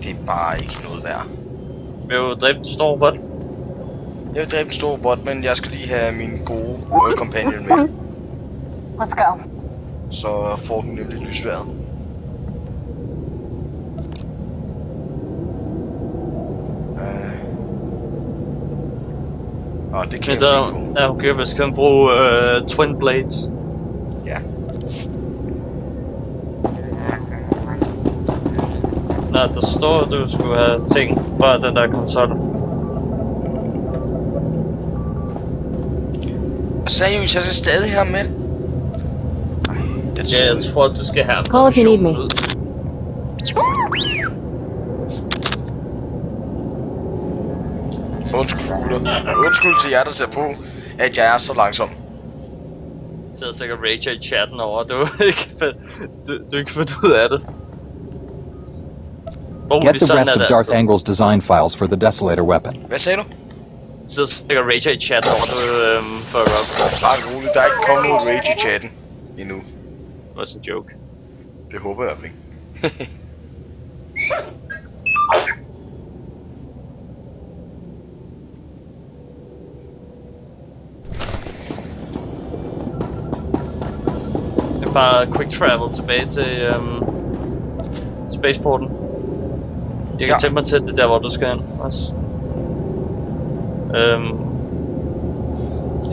Det er bare ikke noget værd. Jeg vil jo dræbe den store robot. Jeg vil dræbe den store robot, men jeg skal lige have min gode companion med. Let's go. Så får hun nemlig lysværet. Det kan jeg ikke. Ja, okay, hvis kan bruge Twin Blades. Ja. Nej, der står, at du skulle have ting fra den der konsol. Seriøst, jeg skal stadig have med? Ja, jeg tror, du skal have. Call if you need me. Undskyld til jer, der ser på, at jeg er så langsom. Så sidder sikkert Rage i chatten over, du ikke fundet ud af det. Get the rest of Darth Angle's design files for the Desolator weapon. Hvad sagde du? Så sikkert Rage i chatten over, du for Rob. Bare roligt, der er ikke kommet noget Rage i chatten endnu. Det var sådan en joke. Det håber jeg ikke. Bare quick travel tilbage til spaceporten. Jeg kan tænke mig til det der, hvor du skal hen også.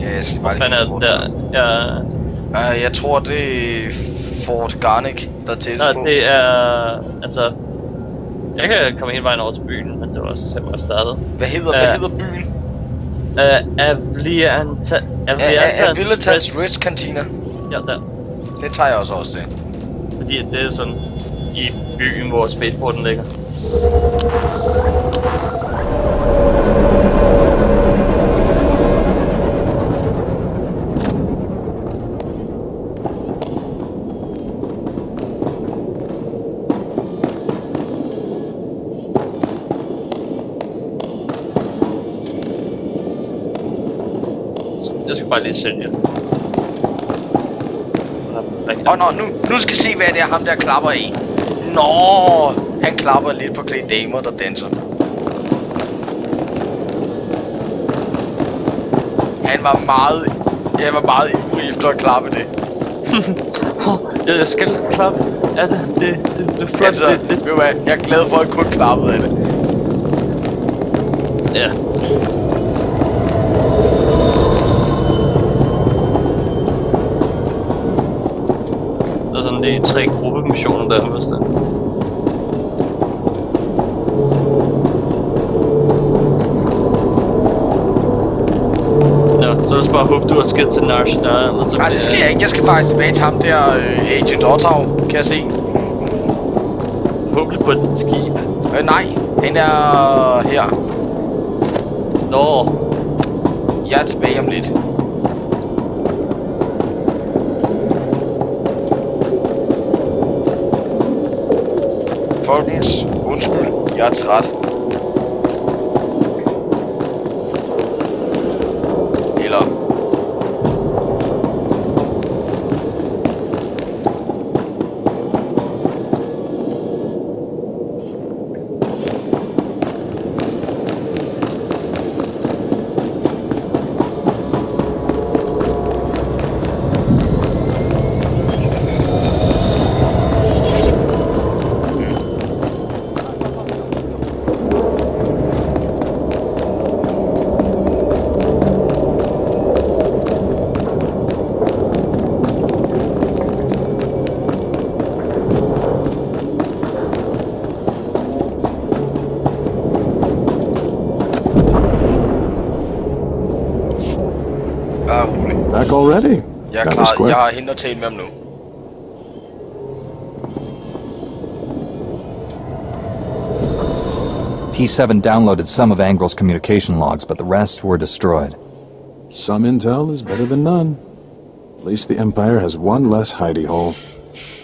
Ja, jeg skal bare lige finde der. Jeg tror det er Fort Garnick, der er tættest på. Nej, det er altså. Jeg kan komme hele vejen over til byen, men det var også her, hvor jeg startede. Hvad hedder byen? Avilitas Rest Cantina. Ja, der. Det tager jeg også til. Fordi det er sådan i byen, hvor spaceporten ligger. Jeg skal bare lige sælge. Nu skal I se, hvad det er, ham der klapper i. Nå, han klapper lidt på klædt damer, der danser. Jeg var meget ivrig efter at klappe det. Jeg skal klappe af det. Det er flot. Altså, ved du hvad, jeg er glad for at kun klappe af det. Ja. Det er 3 gruppemissioner der, hvis det. Nå, så lad os bare håbe, du har skidt til Nash der. Nej, det skal jeg ikke. Jeg skal faktisk tilbage til ham der, Agent Otto, kan jeg se. Forhåbentlig på dit skib. Nej, han er her. Nå. Jeg er tilbage om lidt. Folkens, undskyld, jeg er træt. Eller... Back already? Jeg er klar. Jeg har hende at tale med ham nu. T7 downloaded some of Angle's communication logs, but the rest were destroyed. Some intel is better than none. At least the Empire has one less hidey hole.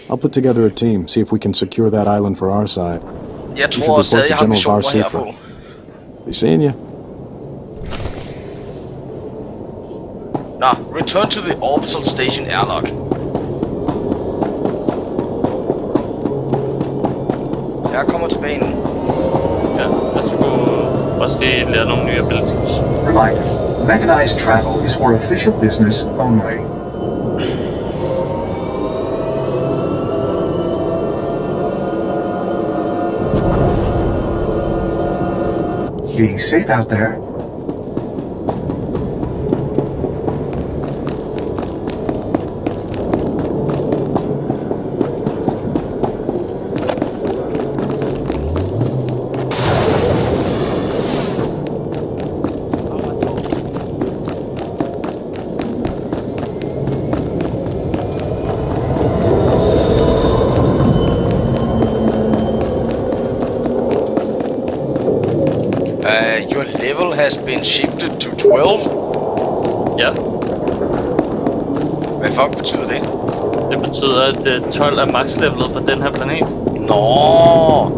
I'll put together a team, see if we can secure that island for our side. Jeg tror stadig, jeg har missioner her på. Be seeing you. Nå, return to the orbital station airlock. Jeg kommer tilbage nu. Ja, jeg skal gå også lige lære nogle nye abilities. Reminder, mechanized travel is for official business only. Be safe out there. Your level has been shifted to 12. Ja. Hvad fuck betyder det? Det betyder, at 12 er max-levelet på den her planet. Nå.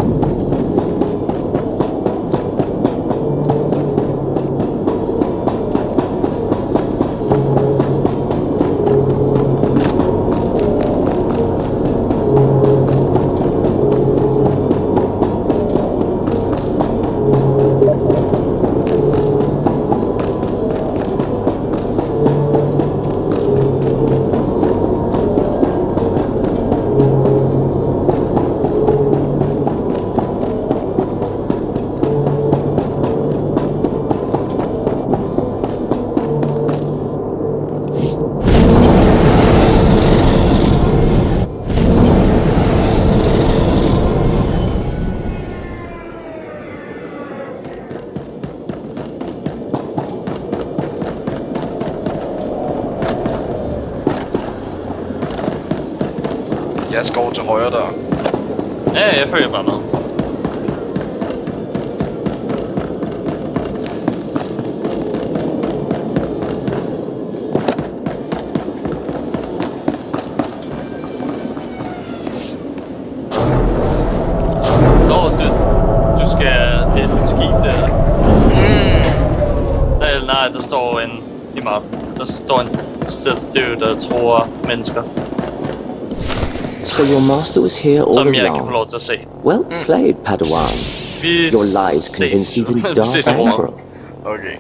Jeg skal over til højre der. Ja, jeg følger bare med. Nå, du skal... Det er et skib der. Nej, der står en... I meget. Der står en sæt der tror mennesker. So your master was here all along. Well played, Padawan. Your lies convinced even Darth Angro. Okay.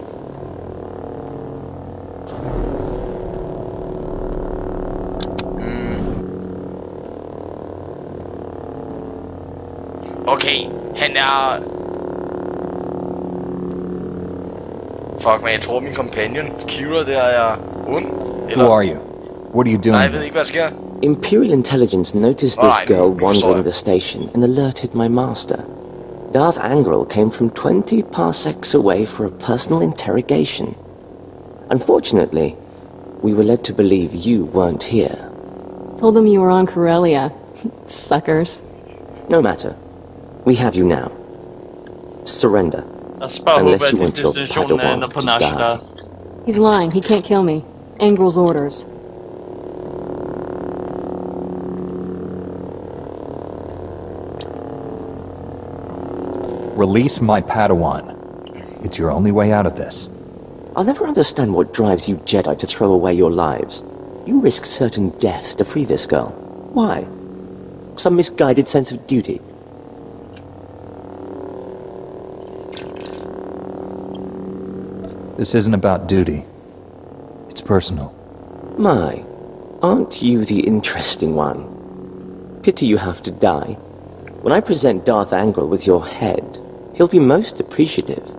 Okay, han er... Fuck, man, jeg tror min companion, Kira, der er ond. Who are you? What are you doing? Nej, jeg ved ikke, hvad der sker. Imperial intelligence noticed this girl wandering the station and alerted my master. Darth Angro came from 20 parsecs away for a personal interrogation. Unfortunately, we were led to believe you weren't here. Told them you were on Corellia. Suckers. No matter. We have you now. Surrender. Unless you want your Padawan to die. He's lying. He can't kill me. Angro's orders. Release my Padawan. It's your only way out of this. I'll never understand what drives you Jedi to throw away your lives. You risk certain death to free this girl. Why? Some misguided sense of duty? This isn't about duty. It's personal. My, aren't you the interesting one? Pity you have to die. When I present Darth Angro with your head, he'll be most appreciative.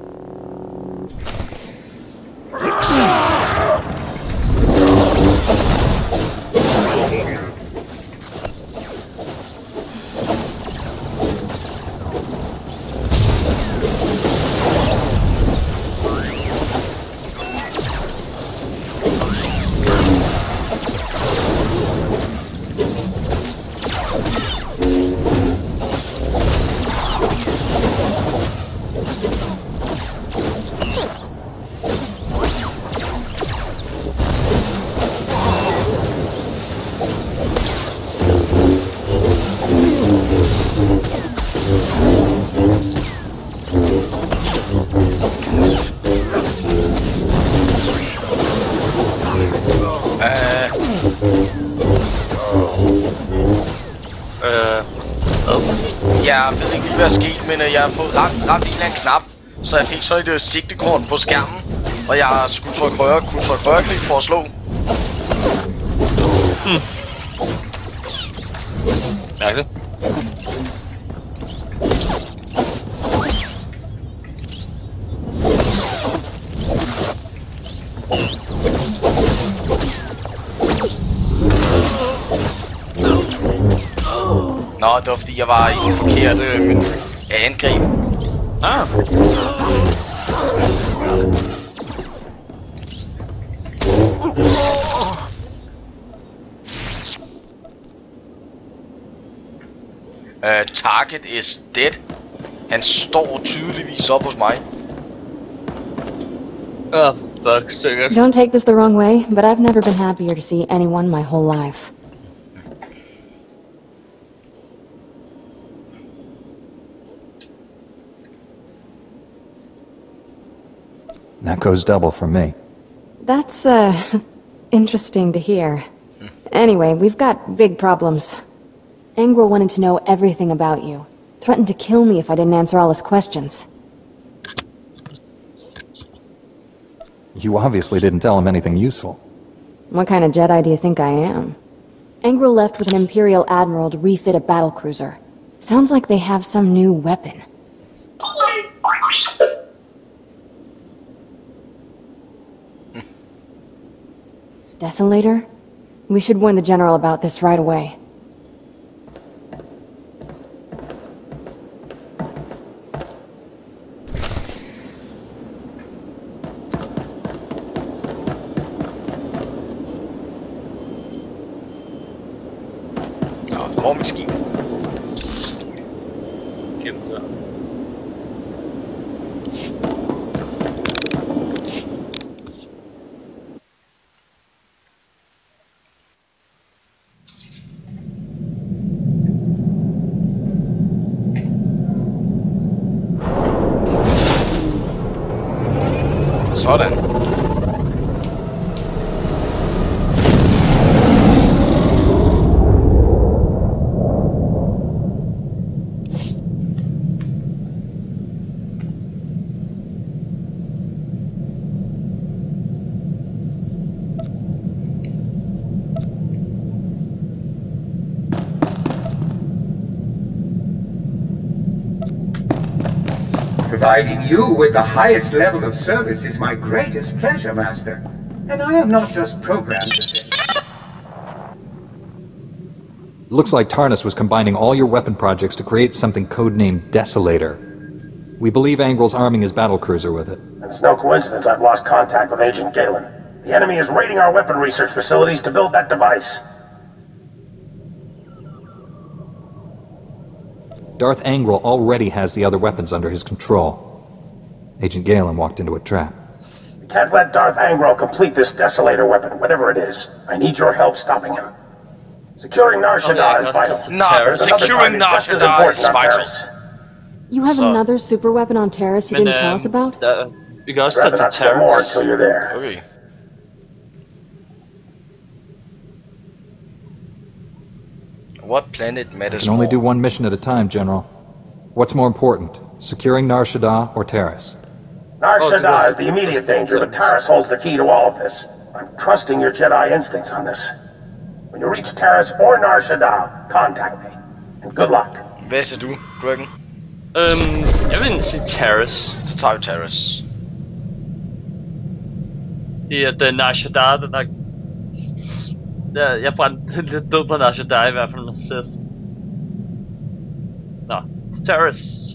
Jeg ved ikke lige, hvad der er sket, men jeg har fået ramt en eller anden knap, så jeg fik så et sigtekort på skærmen, og jeg skulle trykke højre klik for at slå. Mærkeligt. Nå, det var fordi jeg var i en forkert angreb. Ah. Target is dead. Han står tydeligvis op hos mig. Oh, fuck, sikkert. Don't take this the wrong way, but I've never been happier to see anyone my whole life. That goes double for me. That's, interesting to hear. Anyway, we've got big problems. Angrel wanted to know everything about you. Threatened to kill me if I didn't answer all his questions. You obviously didn't tell him anything useful. What kind of Jedi do you think I am? Angrel left with an Imperial Admiral to refit a battlecruiser. Sounds like they have some new weapon. Desolator? We should warn the General about this right away. Sådan. Providing you with the highest level of service is my greatest pleasure, Master. And I am not just programmed to this. Looks like Tarnus was combining all your weapon projects to create something codenamed Desolator. We believe Angrel's arming his battlecruiser with it. It's no coincidence I've lost contact with Agent Galen. The enemy is raiding our weapon research facilities to build that device. Darth Angrel already has the other weapons under his control. Agent Galen walked into a trap. We can't let Darth Angrel complete this Desolator weapon, whatever it is. I need your help stopping him. Securing Nar Shaddaa is vital. Securing Nar Shaddaa is vital. You have another super weapon on Taris you didn't tell us about? Vi kan også Rather not say more until you're there. Okay. What planet matters I can only more? do one mission at a time, General. What's more important, securing Nar Shaddaa or Taris? Nar Shaddaa is the immediate danger, but Taris holds the key to all of this. I'm trusting your Jedi instincts on this. When you reach Taris or Nar Shaddaa, contact me. And good luck. Hvad siger du, Dragon? Jeg vil sige Taris. Så tager vi Taris. Det er Nar Shaddaa, den er... Jeg brændte lidt død på Nar Shaddaa i hvert fald med Sith. Nå, Taris.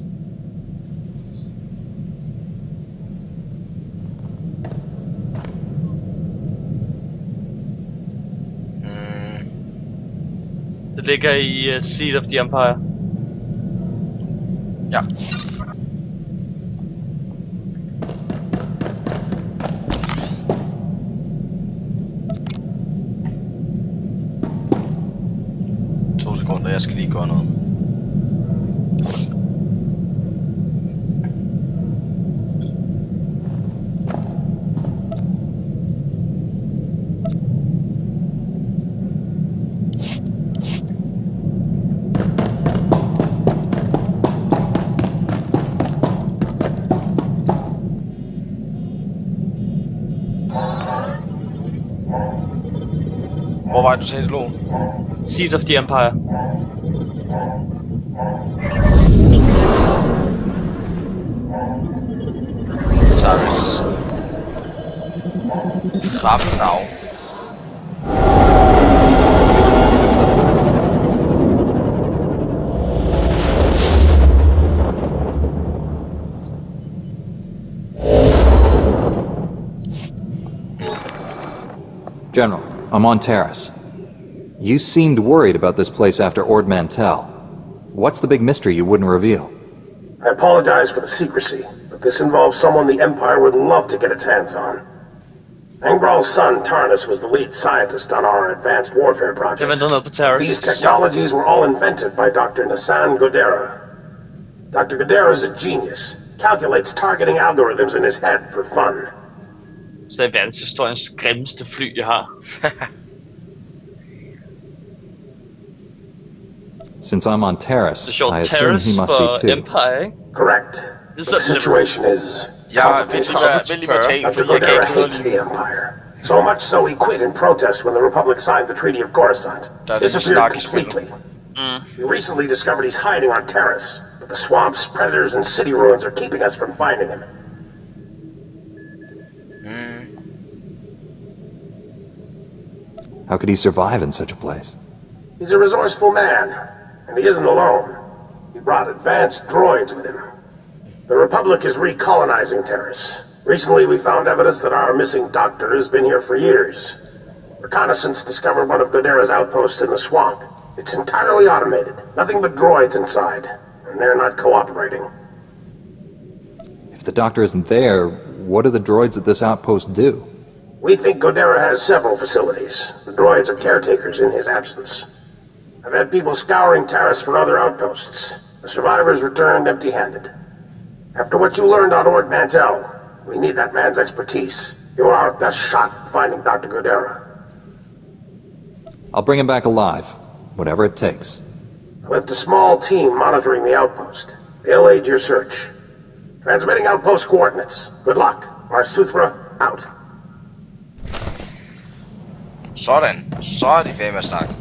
Det ligger i Seed of the Empire. Ja. Sekunder, jeg skal lige gøre noget. Hvor var det, du sagde, det lå? Seed of the Empire. Taris. Rappenau. General, I'm on Taris. You seemed worried about this place after Ord Mantell. What's the big mystery you wouldn't reveal? I apologize for the secrecy, but this involves someone the Empire would love to get its hands on. Angral's son, Tarnus, was the lead scientist on our advanced warfare projects. These technologies were all invented by Dr. Nassan Godera. Dr. Godera is a genius. Calculates targeting algorithms in his head for fun. Så det er verdenshistoriens grimmeste fly, jeg har. Since I'm on Taris, I assume he must be too. Empire, correct. The situation is complicated. Dr. Godera hates the Empire. So much so he quit in protest when the Republic signed the Treaty of Coruscant. Disappeared completely. We recently discovered he's hiding on Taris, but the swamps, predators, and city ruins are keeping us from finding him. How could he survive in such a place? He's a resourceful man, and he isn't alone. He brought advanced droids with him. The Republic is recolonizing Taris. Recently we found evidence that our missing doctor has been here for years. Reconnaissance discovered one of Godera's outposts in the swamp. It's entirely automated. Nothing but droids inside, and they're not cooperating. If the doctor isn't there, what do the droids at this outpost do? We think Godera has several facilities. The droids are caretakers in his absence. I've had people scouring Taris for other outposts. The survivors returned empty-handed. After what you learned on Ord Mantell, we need that man's expertise. You're our best shot at finding Dr. Godera. I'll bring him back alive, whatever it takes. I left a small team monitoring the outpost. They'll aid your search. Transmitting outpost coordinates. Good luck. Varsouthra, out. Sådan. Så er de færdige med at snakke.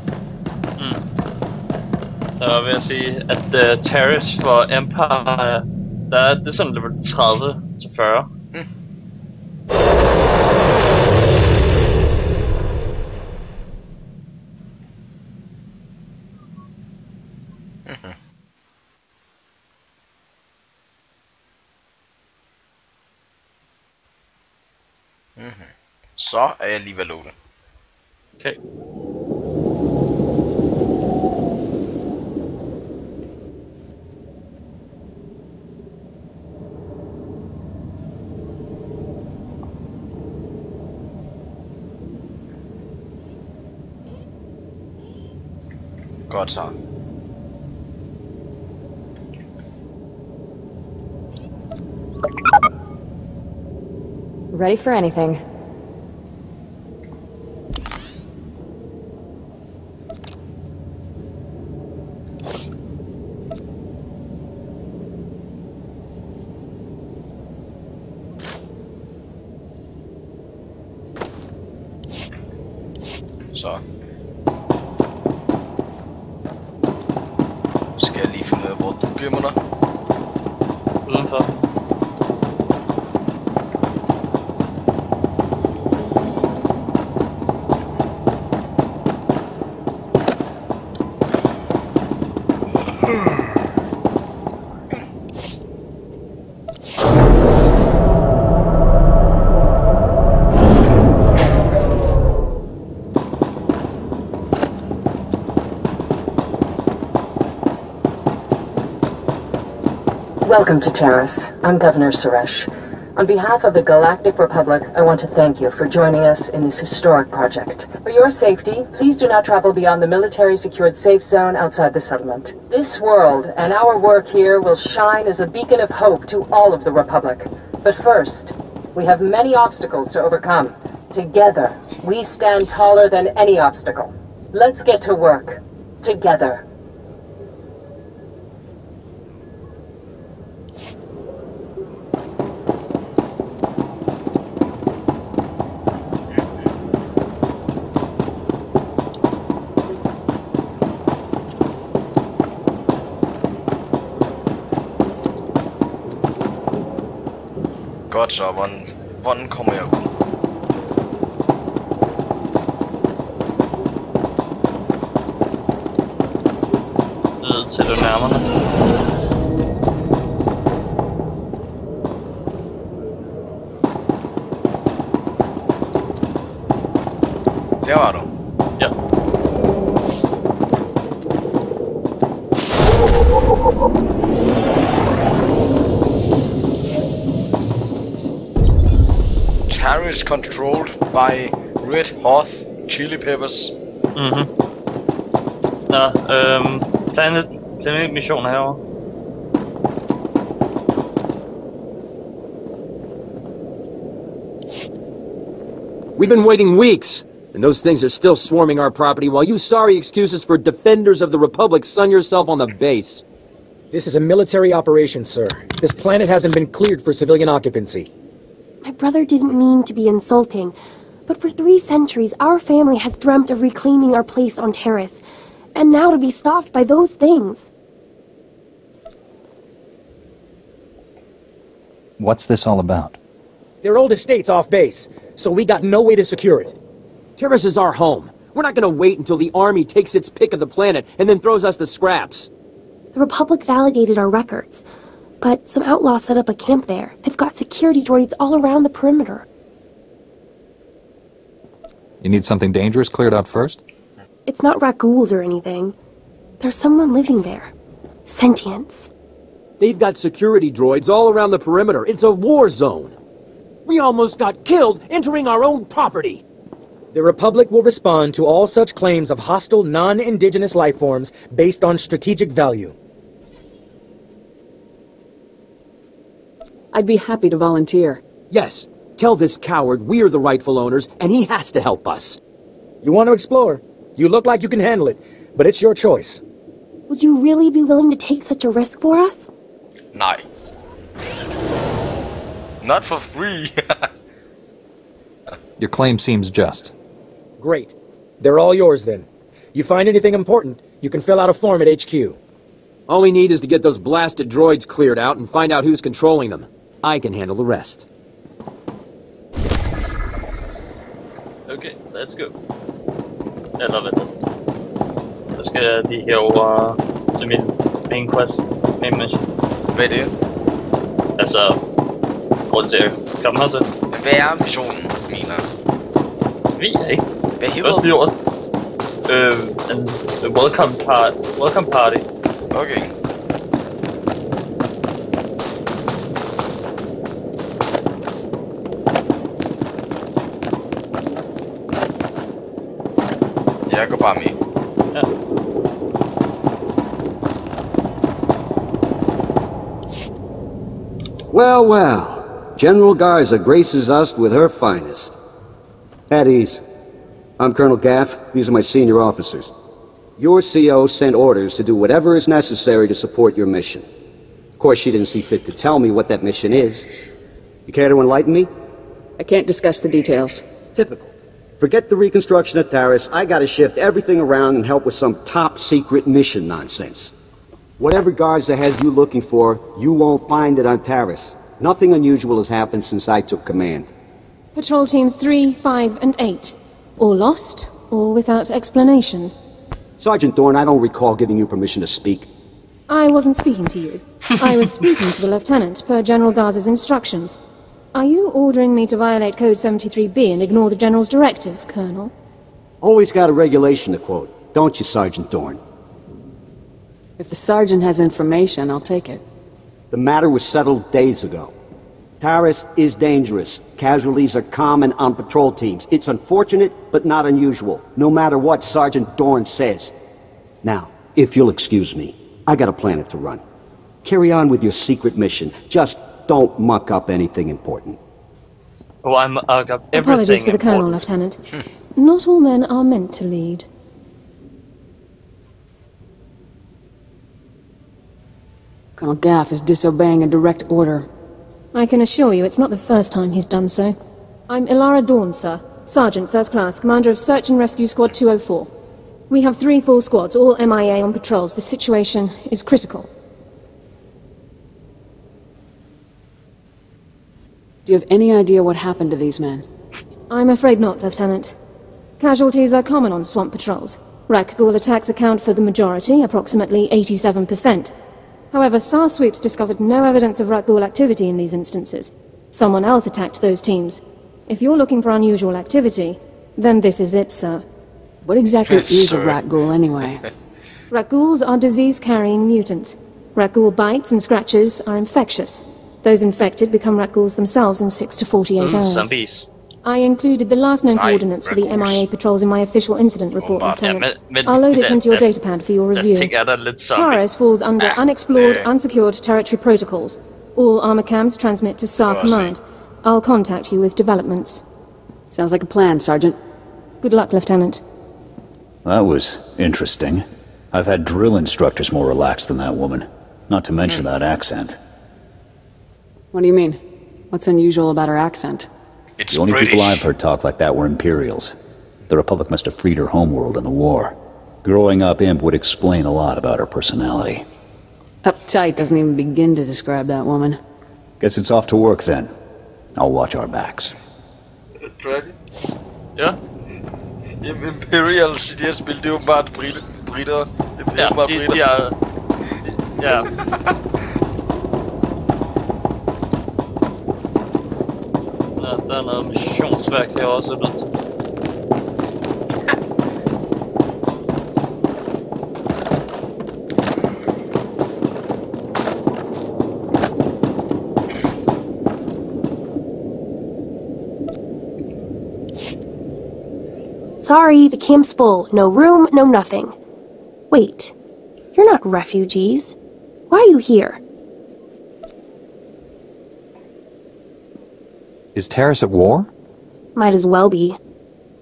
Jeg vil sige, at Taris for Empire, det er sådan level 30 til 40. Så er jeg lige ved at lukke. Okay. Godt så. Ready for anything. Så. Skal jeg lige finde ud af, hvor du gemmer dig? Udenfor. Welcome to Taris. I'm Governor Suresh. On behalf of the Galactic Republic, I want to thank you for joining us in this historic project. For your safety, please do not travel beyond the military-secured safe zone outside the settlement. This world and our work here will shine as a beacon of hope to all of the Republic. But first, we have many obstacles to overcome. Together, we stand taller than any obstacle. Let's get to work. Together. Godt så, hvordan kommer jeg ud? Ned til du nærmer dig. Der var du. Ja. area is controlled by Red Hot Chili Peppers. Nå, Planet mission herovre. We've been waiting weeks, and those things are still swarming our property while you sorry excuses for defenders of the Republic sun yourself on the base. This is a military operation, sir. This planet hasn't been cleared for civilian occupancy. My brother didn't mean to be insulting, but for 3 centuries our family has dreamt of reclaiming our place on Taris, and now to be stopped by those things. What's this all about? Their old estate's off base, so we got no way to secure it. Taris is our home. We're not gonna wait until the army takes its pick of the planet and then throws us the scraps. The Republic validated our records, but some outlaws set up a camp there. They've got security droids all around the perimeter. You need something dangerous cleared out first? It's not Rakghouls or anything. There's someone living there. Sentience. They've got security droids all around the perimeter. It's a war zone. We almost got killed entering our own property. The Republic will respond to all such claims of hostile non-indigenous life forms based on strategic value. I'd be happy to volunteer. Yes. Tell this coward we're the rightful owners, and he has to help us. You want to explore? You look like you can handle it, but it's your choice. Would you really be willing to take such a risk for us? Nej. Not for free. Your claim seems just. Great. They're all yours then. You find anything important, you can fill out a form at HQ. All we need is to get those blasted droids cleared out and find out who's controlling them. I can handle the rest. Okay, let's go. Jeg love it. Så skal jeg lige herover til min main quest, main mission. Hvad er det? Altså, grund til at komme hertil. Hvad er missionen, mener? Ved jeg ikke. Hvad hedder det? Også en welcome party. Okay. Jeg går bare med. Ja. Well, well. General Garza graces us with her finest. At ease. I'm Colonel Gaff. These are my senior officers. Your CO sent orders to do whatever is necessary to support your mission. Of course, she didn't see fit to tell me what that mission is. You care to enlighten me? I can't discuss the details. Typical. Forget the reconstruction of Taris. I gotta shift everything around and help with some top-secret mission nonsense. Whatever Garza has you looking for, you won't find it on Taris. Nothing unusual has happened since I took command. Patrol teams 3, 5, and 8. All lost, or without explanation. Sergeant Dorn, I don't recall giving you permission to speak. I wasn't speaking to you. I was speaking to the Lieutenant, per General Garza's instructions. Are you ordering me to violate Code 73B and ignore the General's directive, Colonel? Always got a regulation to quote, don't you, Sergeant Dorn? If the Sergeant has information, I'll take it. The matter was settled days ago. Taris is dangerous. Casualties are common on patrol teams. It's unfortunate, but not unusual, no matter what Sergeant Dorn says. Now, if you'll excuse me, I got a planet to run. Carry on with your secret mission. Just don't muck up anything important. Oh, I'm up everything. Apologies for the Colonel, Lieutenant. Not all men are meant to lead. Colonel Gaff is disobeying a direct order. I can assure you it's not the first time he's done so. I'm Ilara Dawn, sir. Sergeant, First Class, Commander of Search and Rescue Squad 204. We have 3 full squads, all MIA on patrols. The situation is critical. Do you have any idea what happened to these men? I'm afraid not, Lieutenant. Casualties are common on swamp patrols. Rakghoul attacks account for the majority, approximately 87%. However, SAR sweeps discovered no evidence of Rakghoul activity in these instances. Someone else attacked those teams. If you're looking for unusual activity, then this is it, sir. What exactly is a Rakghoul, anyway? Rakghouls are disease-carrying mutants. Rakghoul bites and scratches are infectious. Those infected become Rakghouls themselves in 6 to 48 hours. Zombies. I included the last known coordinates for the MIA patrols in my official incident report, Lieutenant. I'll load it into your datapad for your review. Taris falls under unexplored, unsecured territory protocols. All armor cams transmit to SAR Command. I'll contact you with developments. Sounds like a plan, Sergeant. Good luck, Lieutenant. That was interesting. I've had drill instructors more relaxed than that woman. Not to mention that accent. What do you mean? What's unusual about her accent? The only people I've heard talk like that were Imperials. The Republic must have freed her homeworld in the war. Growing up, Imp would explain a lot about her personality. Uptight doesn't even begin to describe that woman. Guess it's off to work then. I'll watch our backs. Ja. Imperials i det her spil, det er åbenbart britter. Det er åbenbart britter. Ja. Der er noget missionsværk her også. Sorry, the camp's full. No room, no nothing. Wait, you're not refugees. Why are you here? Is Taris at war? Might as well be.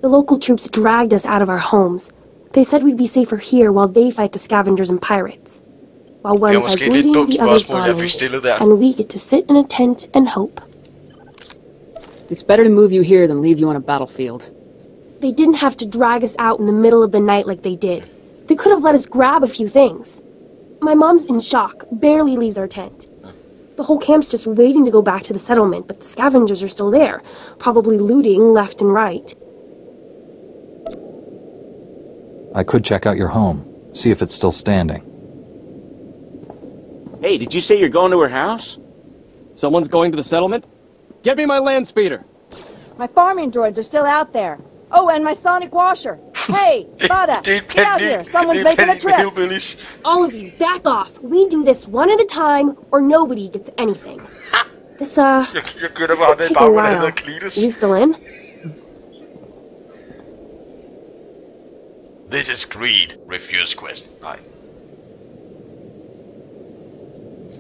The local troops dragged us out of our homes. They said we'd be safer here while they fight the scavengers and pirates. While one side's looting, the other's bombing. And we get to sit in a tent and hope. It's better to move you here than leave you on a battlefield. They didn't have to drag us out in the middle of the night like they did. They could have let us grab a few things. My mom's in shock, barely leaves our tent. The whole camp's just waiting to go back to the settlement, but the scavengers are still there, probably looting left and right. I could check out your home, see if it's still standing. Hey, did you say you're going to her house? Someone's going to the settlement? Get me my land speeder! My farming droids are still out there. Oh, and my sonic washer. Hey, Bada, get out here. Someone's making a trip. All of you, back off. We do this one at a time, or nobody gets anything. This could take a while. You still in? This is greed. Refuse quest.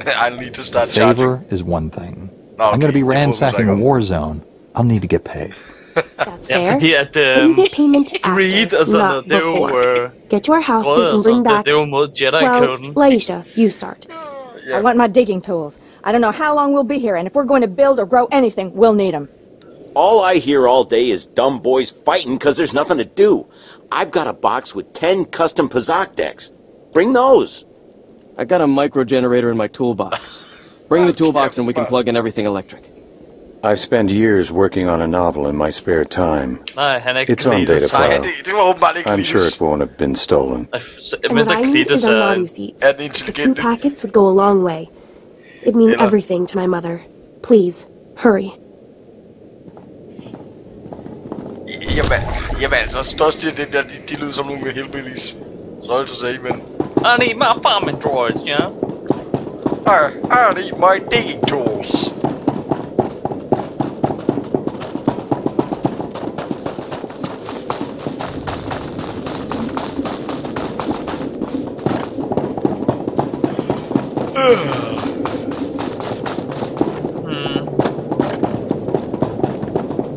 I need to start charging. Favor is one thing. I'm going to be ransacking a war zone. I'll need to get paid. That's fair. But you get payment after, not before. Get to our houses and bring back... Well, Laisha, you start. I want my digging tools. I don't know how long we'll be here, and if we're going to build or grow anything, we'll need them. All I hear all day is dumb boys fighting because there's nothing to do. I've got a box with 10 custom Pazak decks. Bring those. I got a micro generator in my toolbox. Bring the toolbox and we can plug in everything electric. I've spent years working on a novel in my spare time. It's on data file. I'm sure it won't have been stolen. And what I need is our Nadu seats. Just a few packets would go a long way. It'd mean everything to my mother. Please, hurry. Jamen altså, størstedelen af de lyder som nogle hillbillies. Sorry to say, men... I need my farming droids, yeah? I need my digging tools.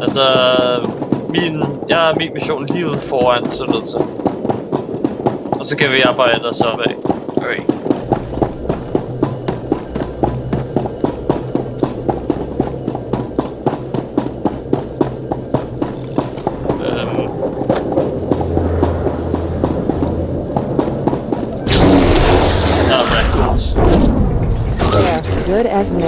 Altså, jeg har min mission lige ude foran, så nødt til. Og så kan vi arbejde os opad. Okay. Good as new.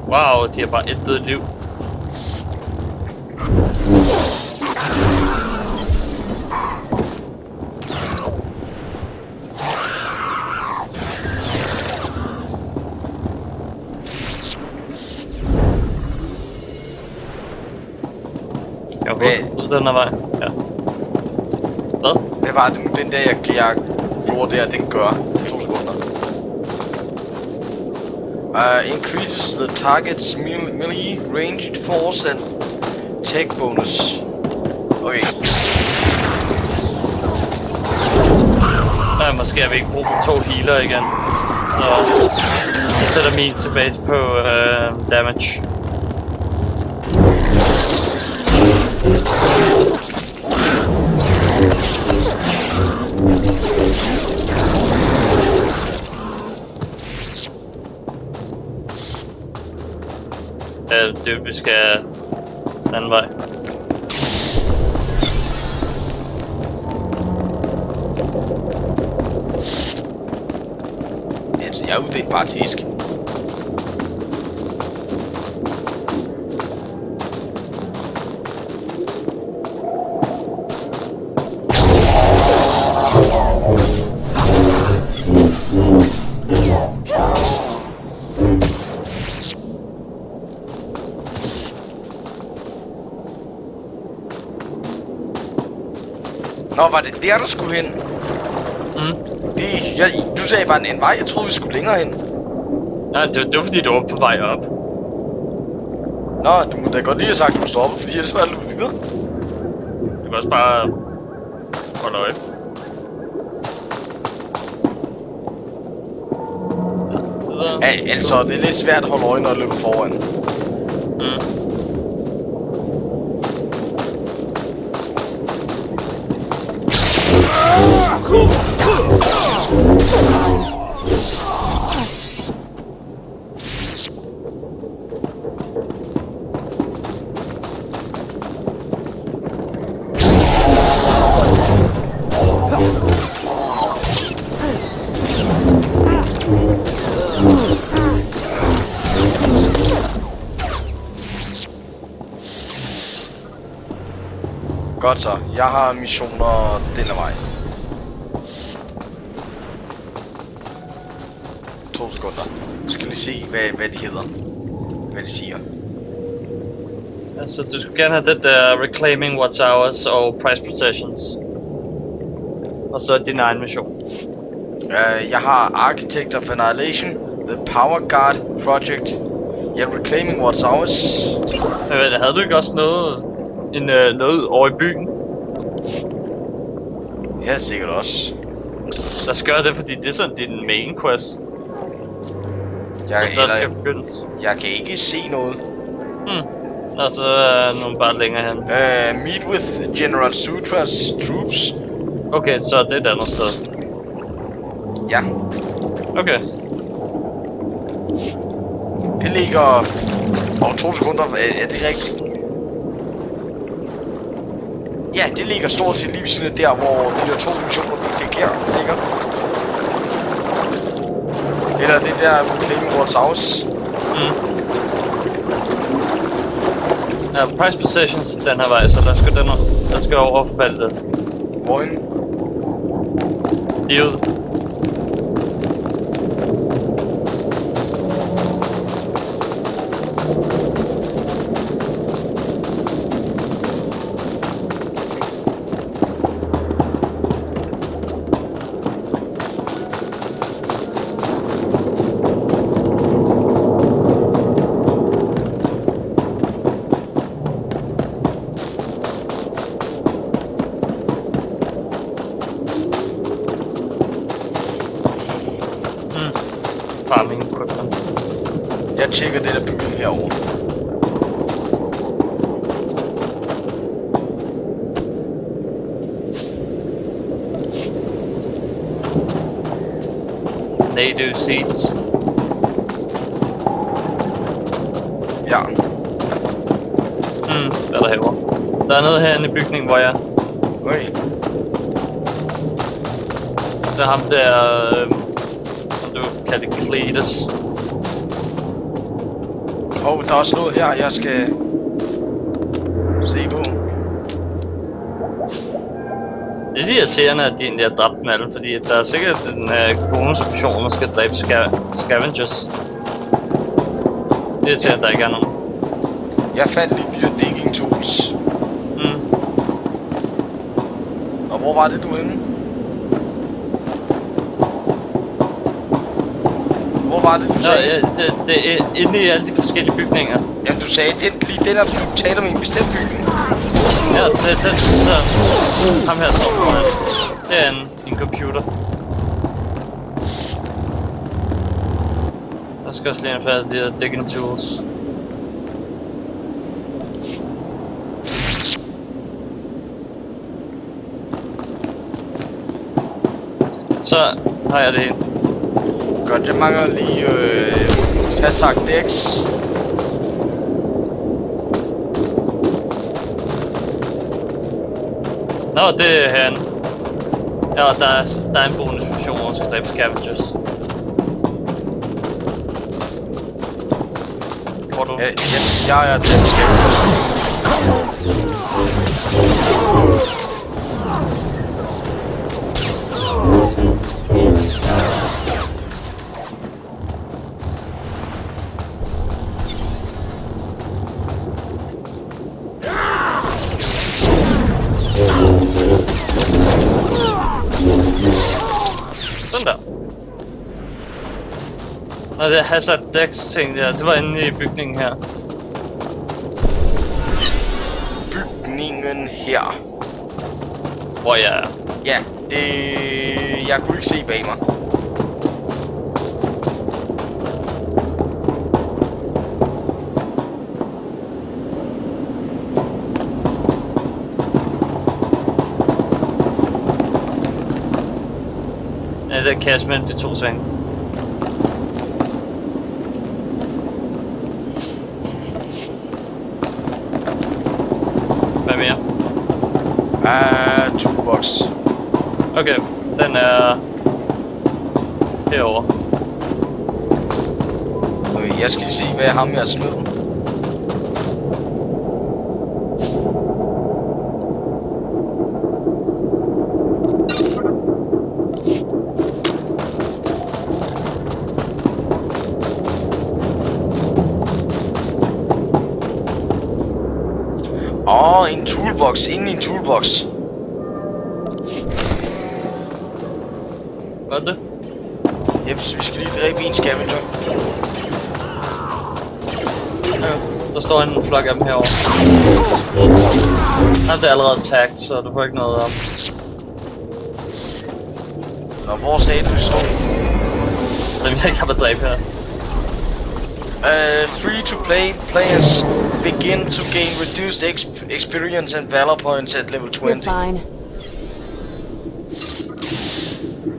Wow, de har bare intet liv. ud den her vej. Ja. Hvad? Hvad var det nu, den der, jeg gjorde der, den gør? 2 sekunder. Increases the target's melee, ranged force and tech bonus. Okay. Måske har vi ikke brug for 2 healer igen. Så jeg sætter min tilbage på damage. Det vi skal den anden vej. Altså, jeg er ude, det er bare tisk. Nå, var det der, du skulle hen? Du sagde bare en vej, jeg troede, vi skulle længere hen. Nej, det var fordi, du var på vej op. Nå, du må da godt lige have sagt, at du stopper, fordi ellers var du videre. Du kan også bare holde øje. Ja, altså, det er lidt svært at holde øje, når jeg løber foran. Godt så, jeg har missioner denne vej. 2 sekunder. Så skal vi se, hvad de hedder. Hvad de siger. Altså, du skulle gerne have det der Reclaiming What's Ours og Price Possessions. Og så din egen mission. Jeg har Architect of Annihilation, The Power Guard Project. Ja, Reclaiming What's Ours. Havde du ikke også noget over i byen? Ja, sikkert også. Der skal gøre det, fordi det er sådan din main quest. Jeg kan ikke se noget. Og så er nogen bare længere hen. Meet with General Sutras troops. Okay, så det er et andet sted. Ja. Okay. Det ligger... 2 sekunder, er det rigtigt? Ja, det ligger stort set lige ved siden af der, hvor de der 2 missioner, vi fik her, ligger. Eller det der Reclaiming What's Ours. Ja, Price Possessions den her vej, så der skal over faldet. Hvorhen? Lige ud. Farming equipment. Jeg tjekker det der bygning herovre. Native seeds. Ja. Hvad er der herovre? Der er noget herinde i bygningen, hvor jeg... Okay. Der er ham der... du kalder det Cletus. Der er også noget her, jeg skal... se på. Det er irriterende, at de egentlig har dræbt dem alle, fordi der er sikkert en bonusoption, der skal dræbe scavengers. Det er irriterende, at der ikke er nogen. Jeg fandt lige de digging tools. hvor var det, du er henne? Hvor var det, du sagde? Ja, det er inde i alle de forskellige bygninger. Jamen, du sagde, lige den her, du taler om en bestemt bygning. Ja, den så... Ham her står foran. Det er en computer. Der skal også lige have fat i de her digging tools. Så har jeg det hele. Godt, jeg mangler lige Kazak Dex. Nå, det er han. Ja, der er en bonusfunktion, hvor man skal dræbe scavengers. Hvor du? Ja, jeg er dræbt scavengers. Sådan der. Og det Hazard Dex ting der, det var inde i bygningen her. Bygningen her. Hvor jeg er. Ja, det... Jeg kunne ikke se bag mig. Ja, det er kasse mellem de to ting. Hvad mere? Toolbox. Okay, den er herovre. Okay, jeg skal lige se, hvad jeg har med at smide. En toolbox, inde i en toolbox. Hvad er det? Jeps, vi skal lige dræbe en scavenger. Ja, der står en flok af dem herovre. Det er allerede tagged, så du får ikke noget om. Nå, hvor sagde du, det står? Dem jeg ikke har været dræbe her. Free to play players begin to gain reduced experience and valor points at level 20. You're fine.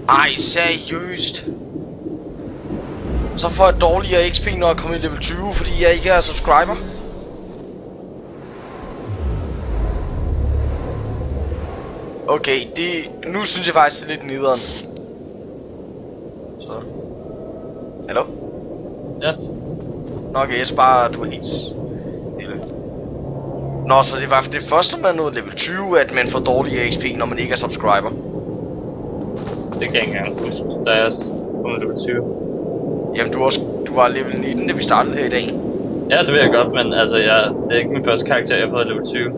Ej, seriøst. Så får jeg dårligere XP, når jeg kommer i level 20, fordi jeg ikke er subscriber. Okay, nu synes jeg faktisk, det er lidt nederen. Så. Hallo? Ja. Nå, okay, jeg sparer, du er helt lille. Nå, så det var det første, når man nåede level 20, at man får dårligere XP, når man ikke er subscriber. Det kan jeg ikke engang huske, da jeg kom level 20. Jamen, du var level 19, da vi startede her i dag. Ja, det ved jeg godt, men altså, det er ikke min første karakter, jeg har fået level 20.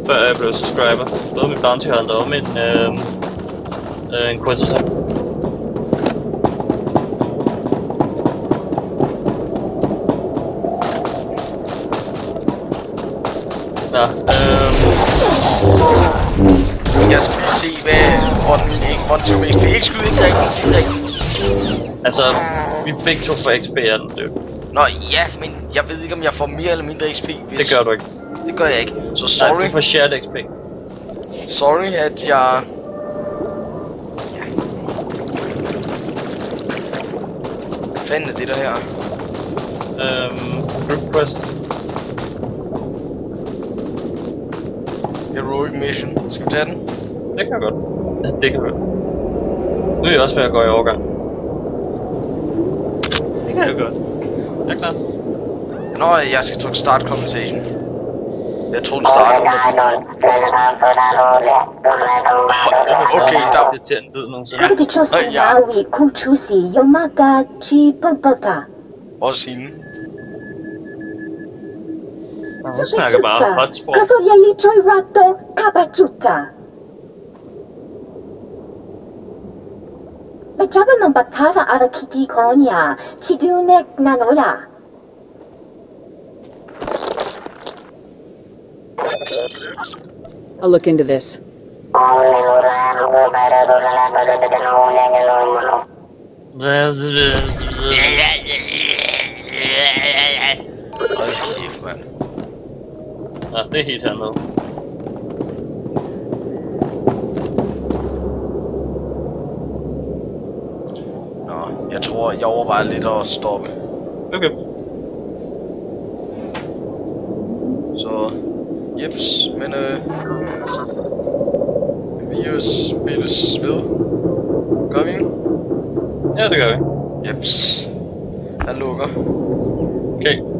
Før jeg blev subscriber. Både min bounty hunter og min inquisitor. Nå, jeg skal lige se, hvordan min XP ikke skyder ikke rigtigt. Altså, vi begge to får XP af den, det. Nå, ja, men jeg ved ikke, om jeg får mere eller mindre XP, hvis... Det gør du ikke. Det gør jeg ikke, så sorry. Nej, du får shared XP. Sorry, at jeg... Hvad fanden er det der her? Group quest. Heroic mission. Skal vi tage den? Det kan godt. Det kan godt. Nu er jeg også ved at gå i overgang. Det kan jeg godt. Jeg er klar. Nå, jeg skal trykke start conversation. Jeg tror den starter. Okay, der... Også hende. Han snakker bare hotspot. I'll look into this. Kæft, mand. Ja, det er helt hernede. Nå, jeg tror, jeg overvejer lidt at stoppe. Okay. Så, jeps, men vi spilles ved. Gør vi ikke? Ja, det gør vi. Jeps. Jeg lukker. Okay.